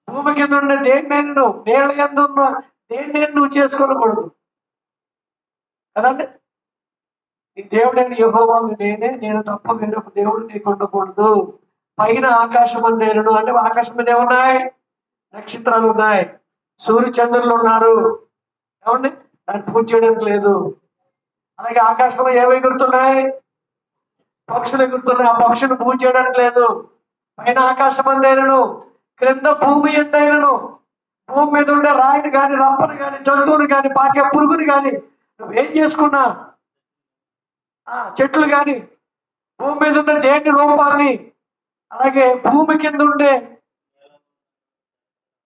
భూమి కింద ఉండే దేన్ని నేను, నేల కింద ఉన్న దేన్ని నేను నువ్వు చేసుకోకూడదు కదండి. నీ దేవుడైన యెహోవా నేనే, నేను తప్ప వేరొక దేవుడు నీకు ఉండకూడదు. పైన ఆకాశం అందేరును అంటే ఆకాశం మీద ఏమున్నాయి? నక్షత్రాలు ఉన్నాయి, సూర్యచంద్రులు ఉన్నారు. ఏమండి? దాన్ని పూజ చేయడానికి లేదు. అలాగే ఆకాశంలో ఏమి ఎగురుతున్నాయి? పక్షులు ఎగురుతున్నాయి. ఆ పక్షులు పూజ చేయడానికి లేదు. పైన ఆకాశం అందేరును, క్రింద భూమి ఎందైనను. భూమి మీద ఉండే రాయిని కానీ, రప్పని కానీ, జంతువుని కానీ, పాకే పురుగుని కానీ నువ్వేం చేసుకున్నా, చెట్లు కానీ, భూమి మీద ఉండే దేని రూపాన్ని, అలాగే భూమి కింద ఉండే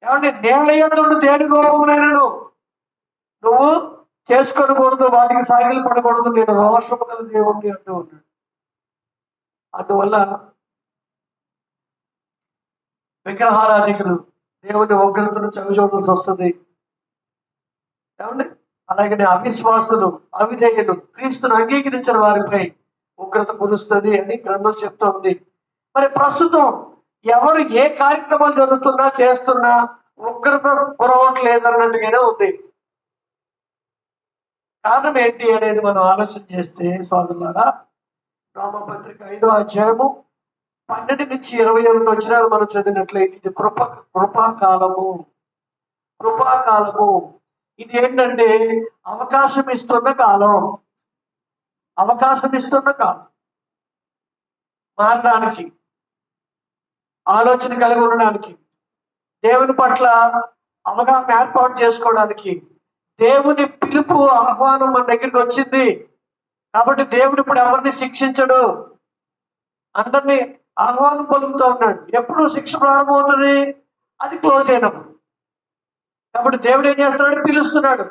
ఏమంటే నేల యందు దేని రూపమునైనను నువ్వు చేసుకోకూడదు, వాటికి సాగిలు పడకూడదు, నేను రోషము గల దేవుణ్ణి అంటూ ఉన్నాడు. అందువల్ల విగ్రహారాధికులు దేవుని ఉగ్రతను చవిచూడాల్సి వస్తుంది. ఏమండి? అలాగే అవిశ్వాసులు, అవిధేయులు, క్రీస్తును అంగీకరించిన వారిపై ఉగ్రత కురుస్తుంది అని గ్రంథం చెప్తోంది. మరి ప్రస్తుతం ఎవరు ఏ కార్యక్రమాలు జరుగుతున్నా చేస్తున్నా ఉగ్రత కురవట్లేదు అన్నట్టుగానే ఉంది. కారణం ఏంటి అనేది మనం ఆలోచన చేస్తే సోదరులారా, రోమపత్రిక 5వ అధ్యాయము 12 నుంచి 21 వచనాలు మనం చదివినట్లయితే ఇది కృపాకాలము. కృపాకాలము ఇది ఏంటంటే అవకాశం ఇస్తున్న కాలం. అవకాశం ఇస్తున్న కాలం మారడానికి, ఆలోచన కలిగి ఉండడానికి, దేవుని పట్ల అవగాహన ఏర్పాటు చేసుకోవడానికి. దేవుని పిలుపు, ఆహ్వానం మన దగ్గరికి వచ్చింది కాబట్టి దేవుడు ఇప్పుడు ఎవరిని శిక్షించడు, అందరినీ ఆహ్వానం పలుకుతూ ఉన్నాడు. ఎప్పుడు శిక్ష ప్రారంభమవుతుంది? అది క్లోజ్ అయినప్పుడు. కాబట్టి దేవుడు ఏం చేస్తున్నాడు? పిలుస్తున్నాడు.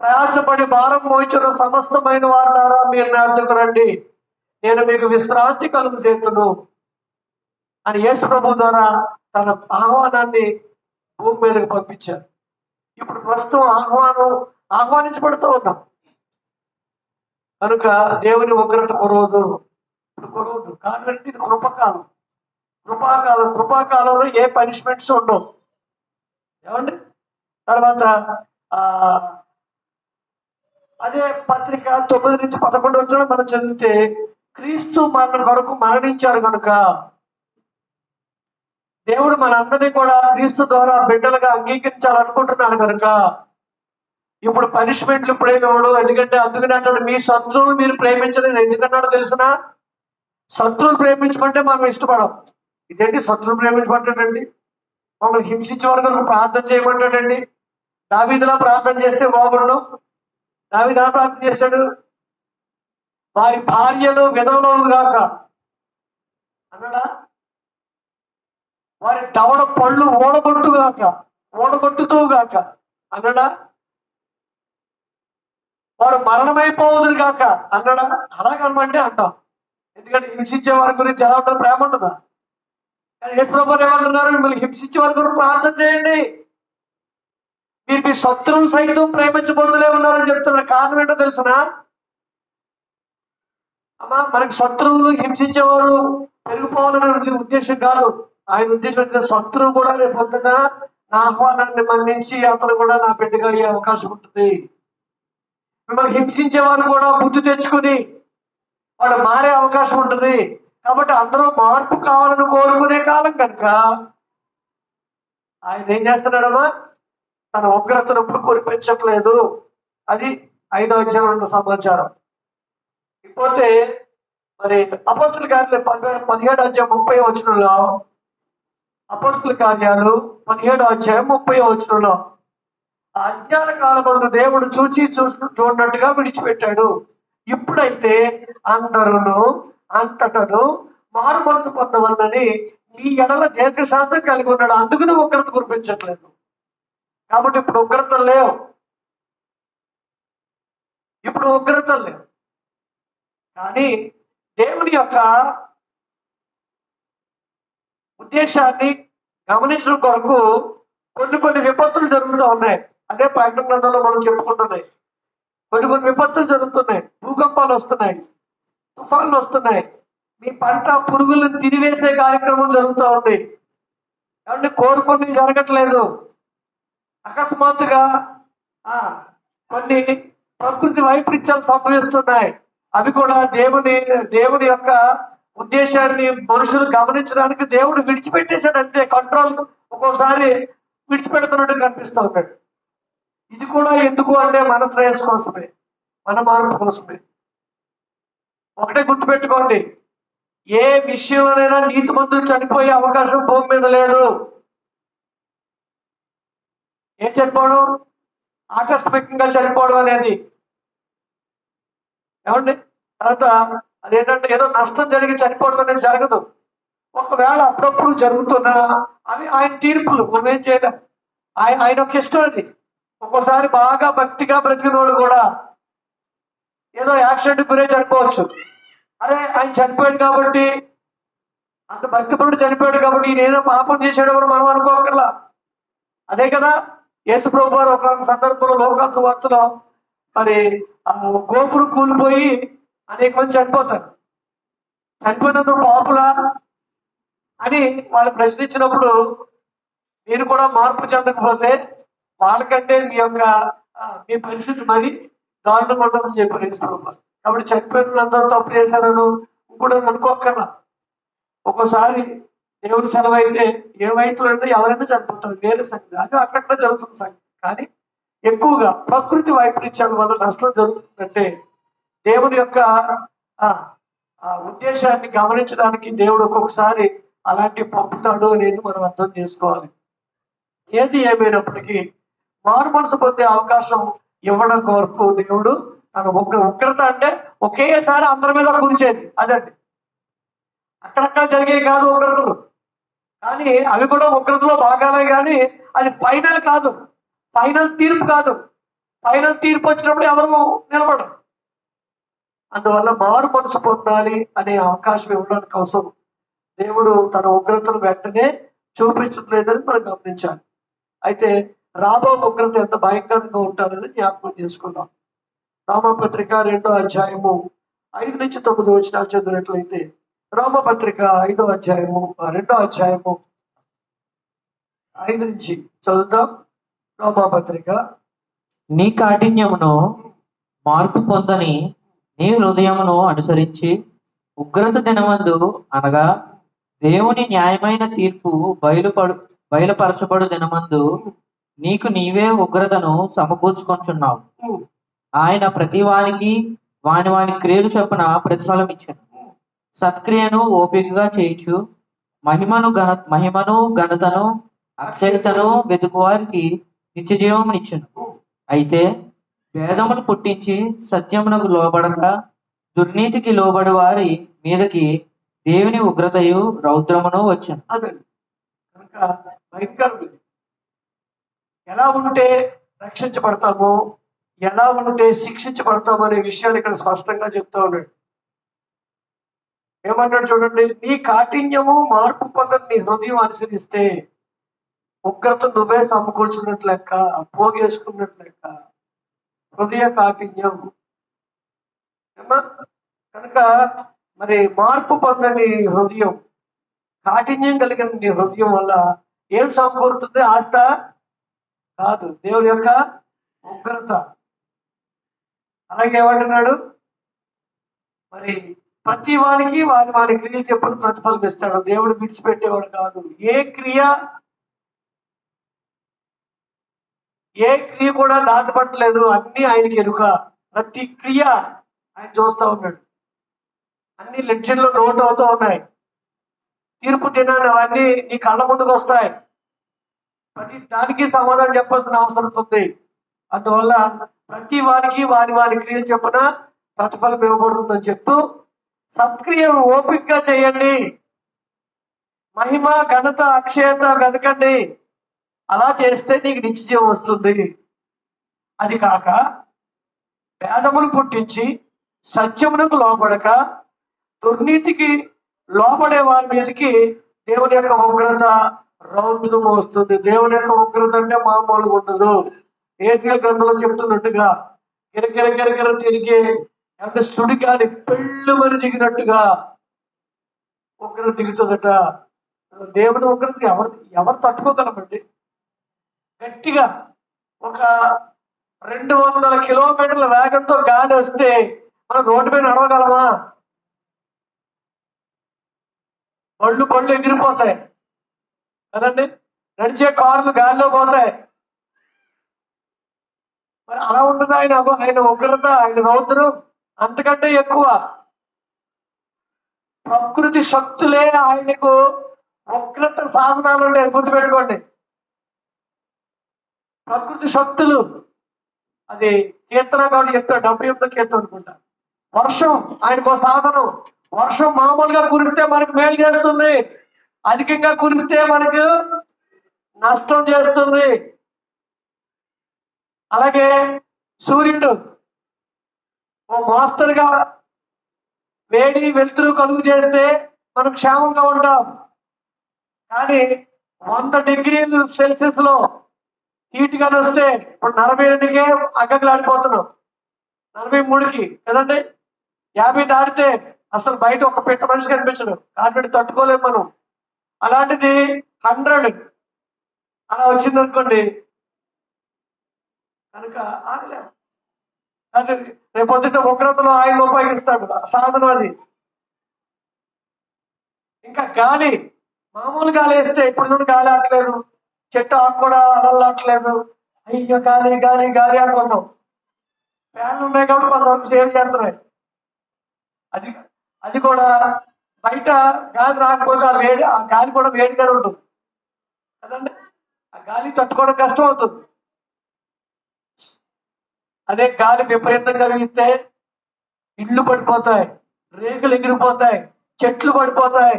ప్రయాసపడి భారం మోయించిన సమస్తమైన వారులారా మీరు నా వద్దకు రండి, నేను మీకు విశ్రాంతి కలుగు చేతును అని యేసు ప్రభు ద్వారా తన ఆహ్వానాన్ని భూమి మీదకి పంపించారు. ఇప్పుడు ప్రస్తుతం ఆహ్వానించబడుతూ ఉన్నాం కనుక దేవుని ఉగ్రత కురవదు. ఇప్పుడు కురవదు. కారణం ఇది కృపకాలం. కృపాకాలంలో ఏ పనిష్మెంట్స్ ఉండవు. ఏమండి? తర్వాత అదే పత్రిక 9 నుంచి 11 వచ్చిన మనం చదివితే క్రీస్తు మన కొరకు మరణించారు కనుక దేవుడు మనందరినీ కూడా క్రీస్తు ద్వారా బిడ్డలుగా అంగీకరించాలనుకుంటున్నాడు కనుక ఇప్పుడు పనిష్మెంట్లు ఇప్పుడేమి ఇవ్వడు. ఎందుకంటే అందుకని అంటాడు, మీ శత్రువులు మీరు ప్రేమించలేదు. ఎందుకన్నాడు తెలిసిన? శత్రువులు ప్రేమించమంటే మనం ఇష్టపడం. ఇదేంటి శత్రువులు ప్రేమించమంటాడండి? మమ్మల్ని హింసించే వరకు ప్రార్థన చేయమంటాడండి? దావీదులా ప్రార్థన చేస్తే బాగుండు. దావీదు ఎలా ప్రార్థన చేశాడు? వారి భార్యలు విధవలు గాక అన్నాడా? వారి దవడ పళ్ళు ఓడగొట్టుతూ గాక అన్నాడా? వారు మరణమైపోవుదురు గాక అన్నాడా? అలాగనమంటే అంటాం. ఎందుకంటే హింసించే వారి గురించి ఎలా ఉంటుంది? ప్రేమ ఉంటుందా? కానీ యేసు ప్రభువు ఏమంటున్నారు? మిమ్మల్ని హింసించే వారి గురించి ప్రార్థన చేయండి, మీరు మీ శత్రువులు సైతం ప్రేమించబోతులే ఉన్నారని చెప్తున్నారు. కారణం ఏంటో తెలుసునా అమ్మా? మనకి శత్రువులు, హింసించేవారు పెరిగిపోవాలనే ఉద్దేశం కాదు. ఆయన ఉద్దేశం శత్రువు కూడా రేపు పొద్దున నా ఆహ్వానాన్ని మన్నించి అతను కూడా నా బిడ్డగా అయ్యే అవకాశం ఉంటుంది. మిమ్మల్ని హింసించేవారు కూడా బుద్ధి తెచ్చుకుని వాడు మారే అవకాశం ఉంటుంది. కాబట్టి అందరూ మార్పు కావాలని కోరుకునే కాలం కనుక ఆయన ఏం చేస్తున్నాడమ్మా? తన ఉగ్రతను ఎప్పుడు కురిపించట్లేదు. అది 5వ అధ్యాయంలో సమాచారం. ఇకపోతే మరి అపోస్తుల కార్యాలు 17వ అధ్యాయం 30వ వచనంలో, అపోస్తుల కార్యాలు 17వ అధ్యాయం 30వ వచనంలో ఆ అజ్ఞాన కాలమందు దేవుడు చూడనట్టుగా విడిచిపెట్టాడు. ఇప్పుడైతే అందరూ అంతటను మారు మనసు పొందవల్లని మీ ఎడల దీర్ఘశాంతం కలిగి ఉన్నాడు. అందుకని ఉగ్రత కురిపించట్లేదు. కాబట్టి ఇప్పుడు ఉగ్రతలు లేవు. కానీ దేవుని యొక్క ఉద్దేశాన్ని గమనించడం కొరకు కొన్ని విపత్తులు జరుగుతూ ఉన్నాయి. అదే ప్రకటన గ్రంథంలో మనం చెప్పుకుంటున్నాయి. కొన్ని విపత్తులు జరుగుతున్నాయి. భూకంపాలు వస్తున్నాయి, తుఫాన్లు వస్తున్నాయి, మీ పంట పురుగులను తినివేసే కార్యక్రమం జరుగుతూ ఉంది. కాబట్టి కోరుకొని జరగట్లేదు. అకస్మాత్తుగా కొన్ని ప్రకృతి వైపరీత్యాలు సంభవిస్తున్నాయి. అవి కూడా దేవుని యొక్క ఉద్దేశాన్ని మనుషులు గమనించడానికి దేవుడు విడిచిపెట్టేశాడు అంతే. కంట్రోల్ ఒక్కోసారి విడిచిపెడుతున్నట్టు కనిపిస్తూ ఉంటాడు. ఇది కూడా ఎందుకు అంటే మన శ్రేయస్ కోసమే, మన మార్పు కోసమే. ఒకటే గుర్తుపెట్టుకోండి, ఏ విషయంలోనైనా నీతిమంతులు చనిపోయే అవకాశం భూమి మీద లేదు. ఏం చనిపోవడం? ఆకస్మికంగా చనిపోవడం అనేది. ఏమండి? తర్వాత అదేంటంటే ఏదో నష్టం జరిగి చనిపోవడం అనేది జరగదు. ఒకవేళ అప్పుడప్పుడు జరుగుతున్నా అవి ఆయన తీర్పులు, మనం ఏం చేయలేం. ఆయన ఒక ఇష్టం అది. ఒక్కోసారి బాగా భక్తిగా బ్రతికిన వాళ్ళు కూడా ఏదో యాక్సిడెంట్ గురే చనిపోవచ్చు. అరే ఆయన చనిపోయాడు కాబట్టి, అంత భక్తిపరుడు చనిపోయాడు కాబట్టి ఈయన ఏదో పాపం చేశాడు కూడా మనం అనుకోకర్లా. అదే కదా యేసు ప్రభు వారు ఒక సందర్భంలో లోకాసు వార్తలో మరి గోపురం కూలిపోయి అనేక మంది చనిపోతారు. చనిపోయినందుకు పాపులా అని వాళ్ళు ప్రశ్నించినప్పుడు, మీరు కూడా మార్పు చెందకపోతే వాళ్ళకంటే మీ పరిస్థితి మరి దారుణంగా ఉండదని చెప్పారు యేసు ప్రభు. కాబట్టి చనిపోయిన వాళ్ళందరూ తప్పు చేశారను ఇప్పుడు అనుకోకర్లా. ఒక్కోసారి దేవుని సెలవు అయితే ఏ వయసులో అంటే ఎవరైనా చనిపోతారు, వేరే సంగతి. అది అక్కడక్కడ జరుగుతున్న సంగతి. కానీ ఎక్కువగా ప్రకృతి వైపరీత్యాల వల్ల నష్టం జరుగుతుందంటే దేవుని యొక్క ఉద్దేశాన్ని గమనించడానికి దేవుడు ఒక్కొక్కసారి అలాంటి పంపుతాడు అనేది మనం అర్థం చేసుకోవాలి. ఏది ఏమైనప్పటికీ మారు మనసు పొందే అవకాశం ఇవ్వడం కొరకు దేవుడు తన ఉగ్రత అంటే ఒకేసారి అందరి మీద కురిచేది అదండి. అక్కడక్కడ జరిగేవి కాదు ఉగ్రతలు, కానీ అవి కూడా ఉగ్రతలో భాగాలే. కానీ అది ఫైనల్ కాదు, ఫైనల్ తీర్పు కాదు. ఫైనల్ తీర్పు వచ్చినప్పుడు ఎవరు నిలబడరు. అందువల్ల మారు మనసు పొందాలి అనే అవకాశం ఇవ్వడానికి కోసం దేవుడు తన ఉగ్రతను వెంటనే చూపించట్లేదని మనం గమనించాలి. అయితే రాబో ఉగ్రత ఎంత భయంకరంగా ఉంటారని జ్ఞాపకం చేసుకున్నాం. రోమపత్రిక 2వ అధ్యాయము 5 నుంచి 9 వచనాలు చదివినట్లయితే, రోమపత్రిక 5వ అధ్యాయము 2వ అధ్యాయము 5 నుంచి చదువుతాం. రోమపత్రిక, నీ కాఠిన్యమును మార్పు పొందని నీ హృదయమును అనుసరించి ఉగ్రత దినమందు అనగా దేవుని న్యాయమైన తీర్పు బయలుపరచబడు దినమందు నీకు నీవే ఉగ్రతను సమకూర్చుకొంచున్నావు. ఆయన ప్రతి వానికి వాని క్రియలు చొప్పున ప్రతిఫలం ఇచ్చాను. సత్క్రియను ఓపికగా చేయించు మహిమను ఘనతను అక్షయతను వెతుకు వారికి నిత్య జీవమునిచ్చును. అయితే భేదములు పుట్టించి సత్యమునకు లోబడక దుర్నీతికి లోబడి వారి మీదకి దేవుని ఉగ్రతయు రౌద్రమును వచ్చును. అదండి కనుక భయంకరుడు. ఎలా ఉంటే రక్షించబడతామో, ఎలా ఉంటే శిక్షించబడతామో అనే విషయాలు ఇక్కడ స్పష్టంగా చెప్తా ఉన్నాడు. ఏమన్నాడు చూడండి, నీ కాఠిన్యము మార్పు పొందని నీ హృదయం అనుసరిస్తే ఉగ్రత నువ్వే సమకూర్చున్నట్లు లెక్క, పోగేసుకున్నట్లు లెక్క. హృదయ కాఠిన్యం కనుక మరి మార్పు పొందని హృదయం, కాఠిన్యం కలిగిన నీ హృదయం వల్ల ఏం సమకూరుతుంది? ఆస్థ కాదు, దేవుడి యొక్క ఉగ్రత. అలాగే ఏమంటున్నాడు, మరి ప్రతి వానికి వారి క్రియలు చెప్పిన ప్రతిఫలం ఇస్తాడు. దేవుడు విడిచిపెట్టేవాడు కాదు. ఏ క్రియ కూడా దాచబట్టలేదు, అన్ని ఆయనకి ఎరుక. ప్రతి క్రియ ఆయన చూస్తూ ఉన్నాడు. అన్ని లెడ్జర్లో నోట్ అవుతూ ఉన్నాయి. తీర్పు దినాన్ని అవన్నీ నీ కళ్ళ ముందుకు వస్తాయి. ప్రతి దానికి సమాధానం చెప్పాల్సిన అవసరం ఉంది. అందువల్ల ప్రతి వారికి వారి క్రియలు చెప్పిన ప్రతిఫలం ఇవ్వబడుతుందని చెప్తూ, సత్క్రియను ఓపికగా చేయండి, మహిమ ఘనత అక్షయత వెతకండి. అలా చేస్తే నీకు నిత్యం వస్తుంది. అది కాక భేదములు పుట్టించి సత్యమునకు లోబడక దుర్నీతికి లోబడే వారి మీదకి దేవుని యొక్క ఉగ్రత రౌద్రం వస్తుంది. దేవుని యొక్క ఉగ్రత అంటే మామూలుగా ఉండదు. ఏసియా గ్రంథంలో చెప్తున్నట్టుగా గిరగిర తిరిగే అంటే సుడిగాలి పెళ్ళుమని దిగినట్టుగా ఉగ్రత దిగుతుందట. దేవుని ఉగ్రత ఎవరు తట్టుకోగలమండి? గట్టిగా ఒక 200 కిలోమీటర్ల వేగంతో గాలి వస్తే మనం రోడ్డు మీద నడవగలమా? బళ్ళు ఎగిరిపోతాయి కదండి, నడిచే కార్లు గాల్లో పోతాయి. మరి అలా ఉంటుంది ఆయన ఉగ్రత, ఆయన రౌద్రం అంతకంటే ఎక్కువ. ప్రకృతి శక్తులే ఆయనకు ఉగ్రత సాధనాలు ఉన్నాయి, గుర్తుపెట్టుకోండి. ప్రకృతి శక్తులు, అది కీర్తనగాడు చెప్తాడు, 78వ కీర్తన అనుకుంటా. వర్షం ఆయనకు సాధనం. వర్షం మామూలుగా కురిస్తే మనకు మేలు చేస్తుంది, అధికంగా కురిస్తే మనకు నష్టం చేస్తుంది. అలాగే సూర్యుడు ఓ మోస్తరుగా వేడి వెలుతురు కలుగు చేస్తే మనం క్షేమంగా ఉంటాం. కానీ 100 డిగ్రీలు సెల్సియస్ లో హీట్ గాని వస్తే, ఇప్పుడు 42కే అగ్గగలాడిపోతున్నాం, 43కి కదండి. 50 దాటితే అసలు బయట ఒక పెట్ట మనిషి కనిపించడు, కాబట్టి తట్టుకోలేము మనం. అలాంటిది 100 అలా వచ్చింది అనుకోండి, కనుక ఆగలేము. కానీ రేపొద్దుట ఉగ్రతలో ఆయన ఉపయోగిస్తాడు, సాధనం అది. ఇంకా గాలి, మామూలు గాలి వేస్తే, ఇప్పుడు నుండి గాలి ఆటలేదు, చెట్టు ఆకు కూడా అలలాట్లేదు, అయ్యో గాలి గాలి గాలి అనుకున్నాం. ఫ్యాన్లు ఉన్నాయి కాబట్టి కొంతవరకు సేవ్ చేస్తున్నాయి. అది కూడా బయట గాలి రాకపోతే ఆ గాలి కూడా వేడిగానే ఉంటుంది కదండి, ఆ గాలి తట్టుకోవడం కష్టం అవుతుంది. అదే గాలి విపరీతంగా వీస్తే ఇళ్ళు పడిపోతాయి, రేకులు ఎగిరిపోతాయి, చెట్లు పడిపోతాయి,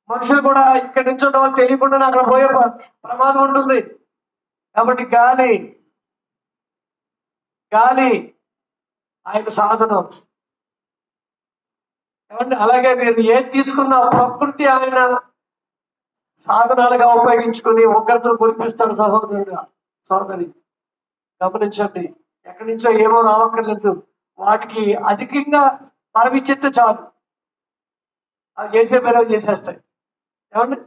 మనుషులు కూడా ఇక్కడి నుంచి ఉన్న వాళ్ళు తెలియకుండా అక్కడ పోయే ప్రమాదం ఉంటుంది. కాబట్టి గాలి ఆయన సాధనం. ఏమంటే అలాగే మీరు ఏది తీసుకున్న ప్రకృతి ఆయన సాధనాలుగా ఉపయోగించుకుని ఉగ్రతను కురిపిస్తాడు. సహోదరి గమనించండి, ఎక్కడి నుంచో ఏమో రావక్కర్లేదు, వాటికి అధికంగా పరమిచ్చేస్తే చాలు, అవి చేసే పేరు చేసేస్తాయి. ఏమండి,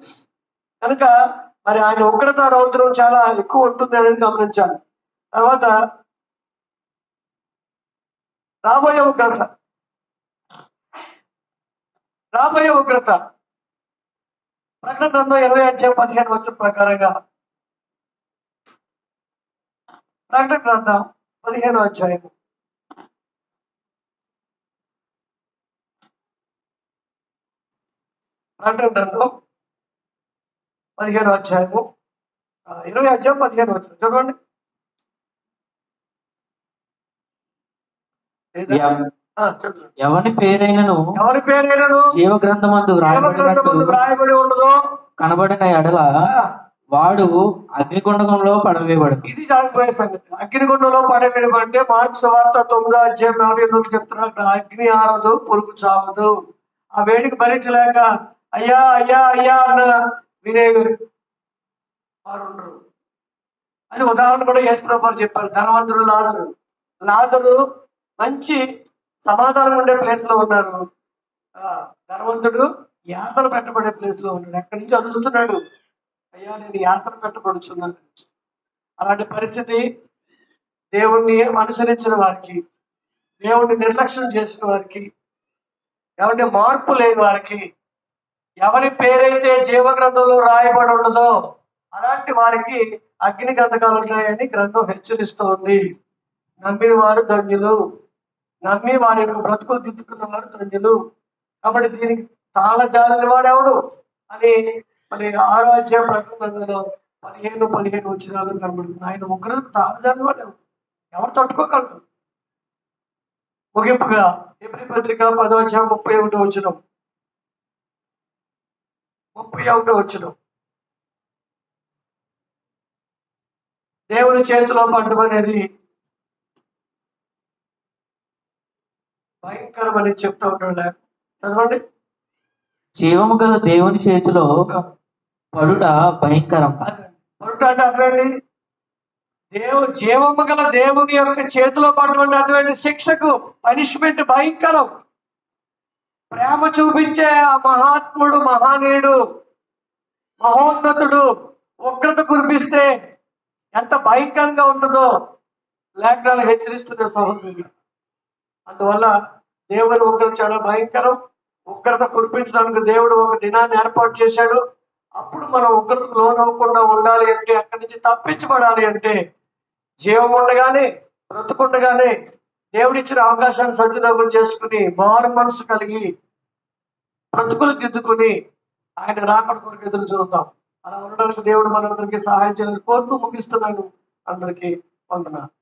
కనుక మరి ఆయన ఉగ్రత రౌద్రం చాలా ఎక్కువ ఉంటుంది అనేది గమనించాలి. తర్వాత రాబోయే ఉగ్రత ప్రకటన గ్రంథం 20:15 ప్రకారంగా, ప్రకటన గ్రంథం 15వ అధ్యాయం ప్రకటన గ్రంథం 15వ అధ్యాయము 20:15 చదవండి. ఎవరి పేరైనను జీవ గ్రంథమందు వ్రాయబడి ఉండదు కనబడిన ఎడల వాడు అగ్నిగుండంలో పడవేయబడు. ఇది జరిగిపోయే సంగతి. అగ్నిగుండంలో పడవేయడం అంటే మార్క్స్ సువార్త 9వ అధ్యాయం 4 చెప్తున్నారు, అగ్ని ఆరదు, పురుగు చావదు. ఆ వేడికి భరించలేక అయ్యా అయ్యా అయ్యా అన్న వినే వారు ఉండరు. అది ఉదాహరణ కూడా యేసుప్రభువు వారు చెప్పారు. ధనవంతుడు లాజరు మంచి సమాధానం ఉండే ప్లేస్ లో ఉన్నారు, ధనవంతుడు యాతన పెట్టబడే ప్లేస్ లో ఉన్నాడు. ఎక్కడి నుంచి అరుస్తున్నాడు, అయ్యా నేను యాతన పెట్టబడుచున్నాను. అలాంటి పరిస్థితి దేవుణ్ణి అనుసరించిన వారికి, దేవుణ్ణి నిర్లక్ష్యం చేసిన వారికి, ఎవరిని మార్పు లేని వారికి, ఎవరి పేరైతే జీవ గ్రంథంలో రాయబడి ఉండదో అలాంటి వారికి అగ్ని గంధకాలు ఉంటాయని గ్రంథం హెచ్చరిస్తూ ఉంది. నమ్మిన వారు ధన్యులు, నమ్మి వారి యొక్క బ్రతుకులు దిద్దుకున్న వారు ధన్యులు. కాబట్టి దీనికి తాళజాలని వాడెవడు అని మరి 6వ అధ్యాయం ప్రకటనలో 15 వచనాలు కనబడుతుంది. ఆయన ఉగ్రత తాళజాలని వాడెవడు, ఎవరు తట్టుకోగలరు? ముగింపుగా హెబ్రీ పత్రిక 10వ అధ్యాయం 31వ వచనం, 31వ వచనం, దేవుని చేతిలో పడ్డం అనేది భయంకరం అని చెప్తా ఉంటాడు. చదవండి. జీవము గల దేవుని చేతిలో పడుట భయంకరం. పడుట అంటే అర్థమేంటి? జీవము గల దేవుని యొక్క చేతిలో పడడం అర్థమేంటి? శిక్షకు, పనిష్మెంట్ భయంకరం. ప్రేమ చూపించే ఆ మహాత్ముడు, మహానీయుడు, మహోన్నతుడు ఉగ్రత కురిపిస్తే ఎంత భయంకరంగా ఉంటుందో లేఖనాలు హెచ్చరిస్తున్న సహోదరులు. అందువల్ల దేవుని ఉగ్రత చాలా భయంకరం. ఉగ్రత కురిపించడానికి దేవుడు ఒక దినాన్ని ఏర్పాటు చేశాడు. అప్పుడు మనం ఉగ్రతకు లోనవ్వకుండా ఉండాలి అంటే, అక్కడి నుంచి తప్పించబడాలి అంటే, జీవం ఉండగానే బ్రతుకుండగానే దేవుడిచ్చిన అవకాశాన్ని సద్వినియోగం చేసుకుని మారు మనసు కలిగి బ్రతుకులు దిద్దుకుని ఆయన రాకడ కొరకు ఎదురు చూద్దాం. అలా ఉండడానికి దేవుడు మనందరికీ సహాయం చేయాలని కోరుతూ ముగిస్తున్నాను. అందరికీ వందనాలు.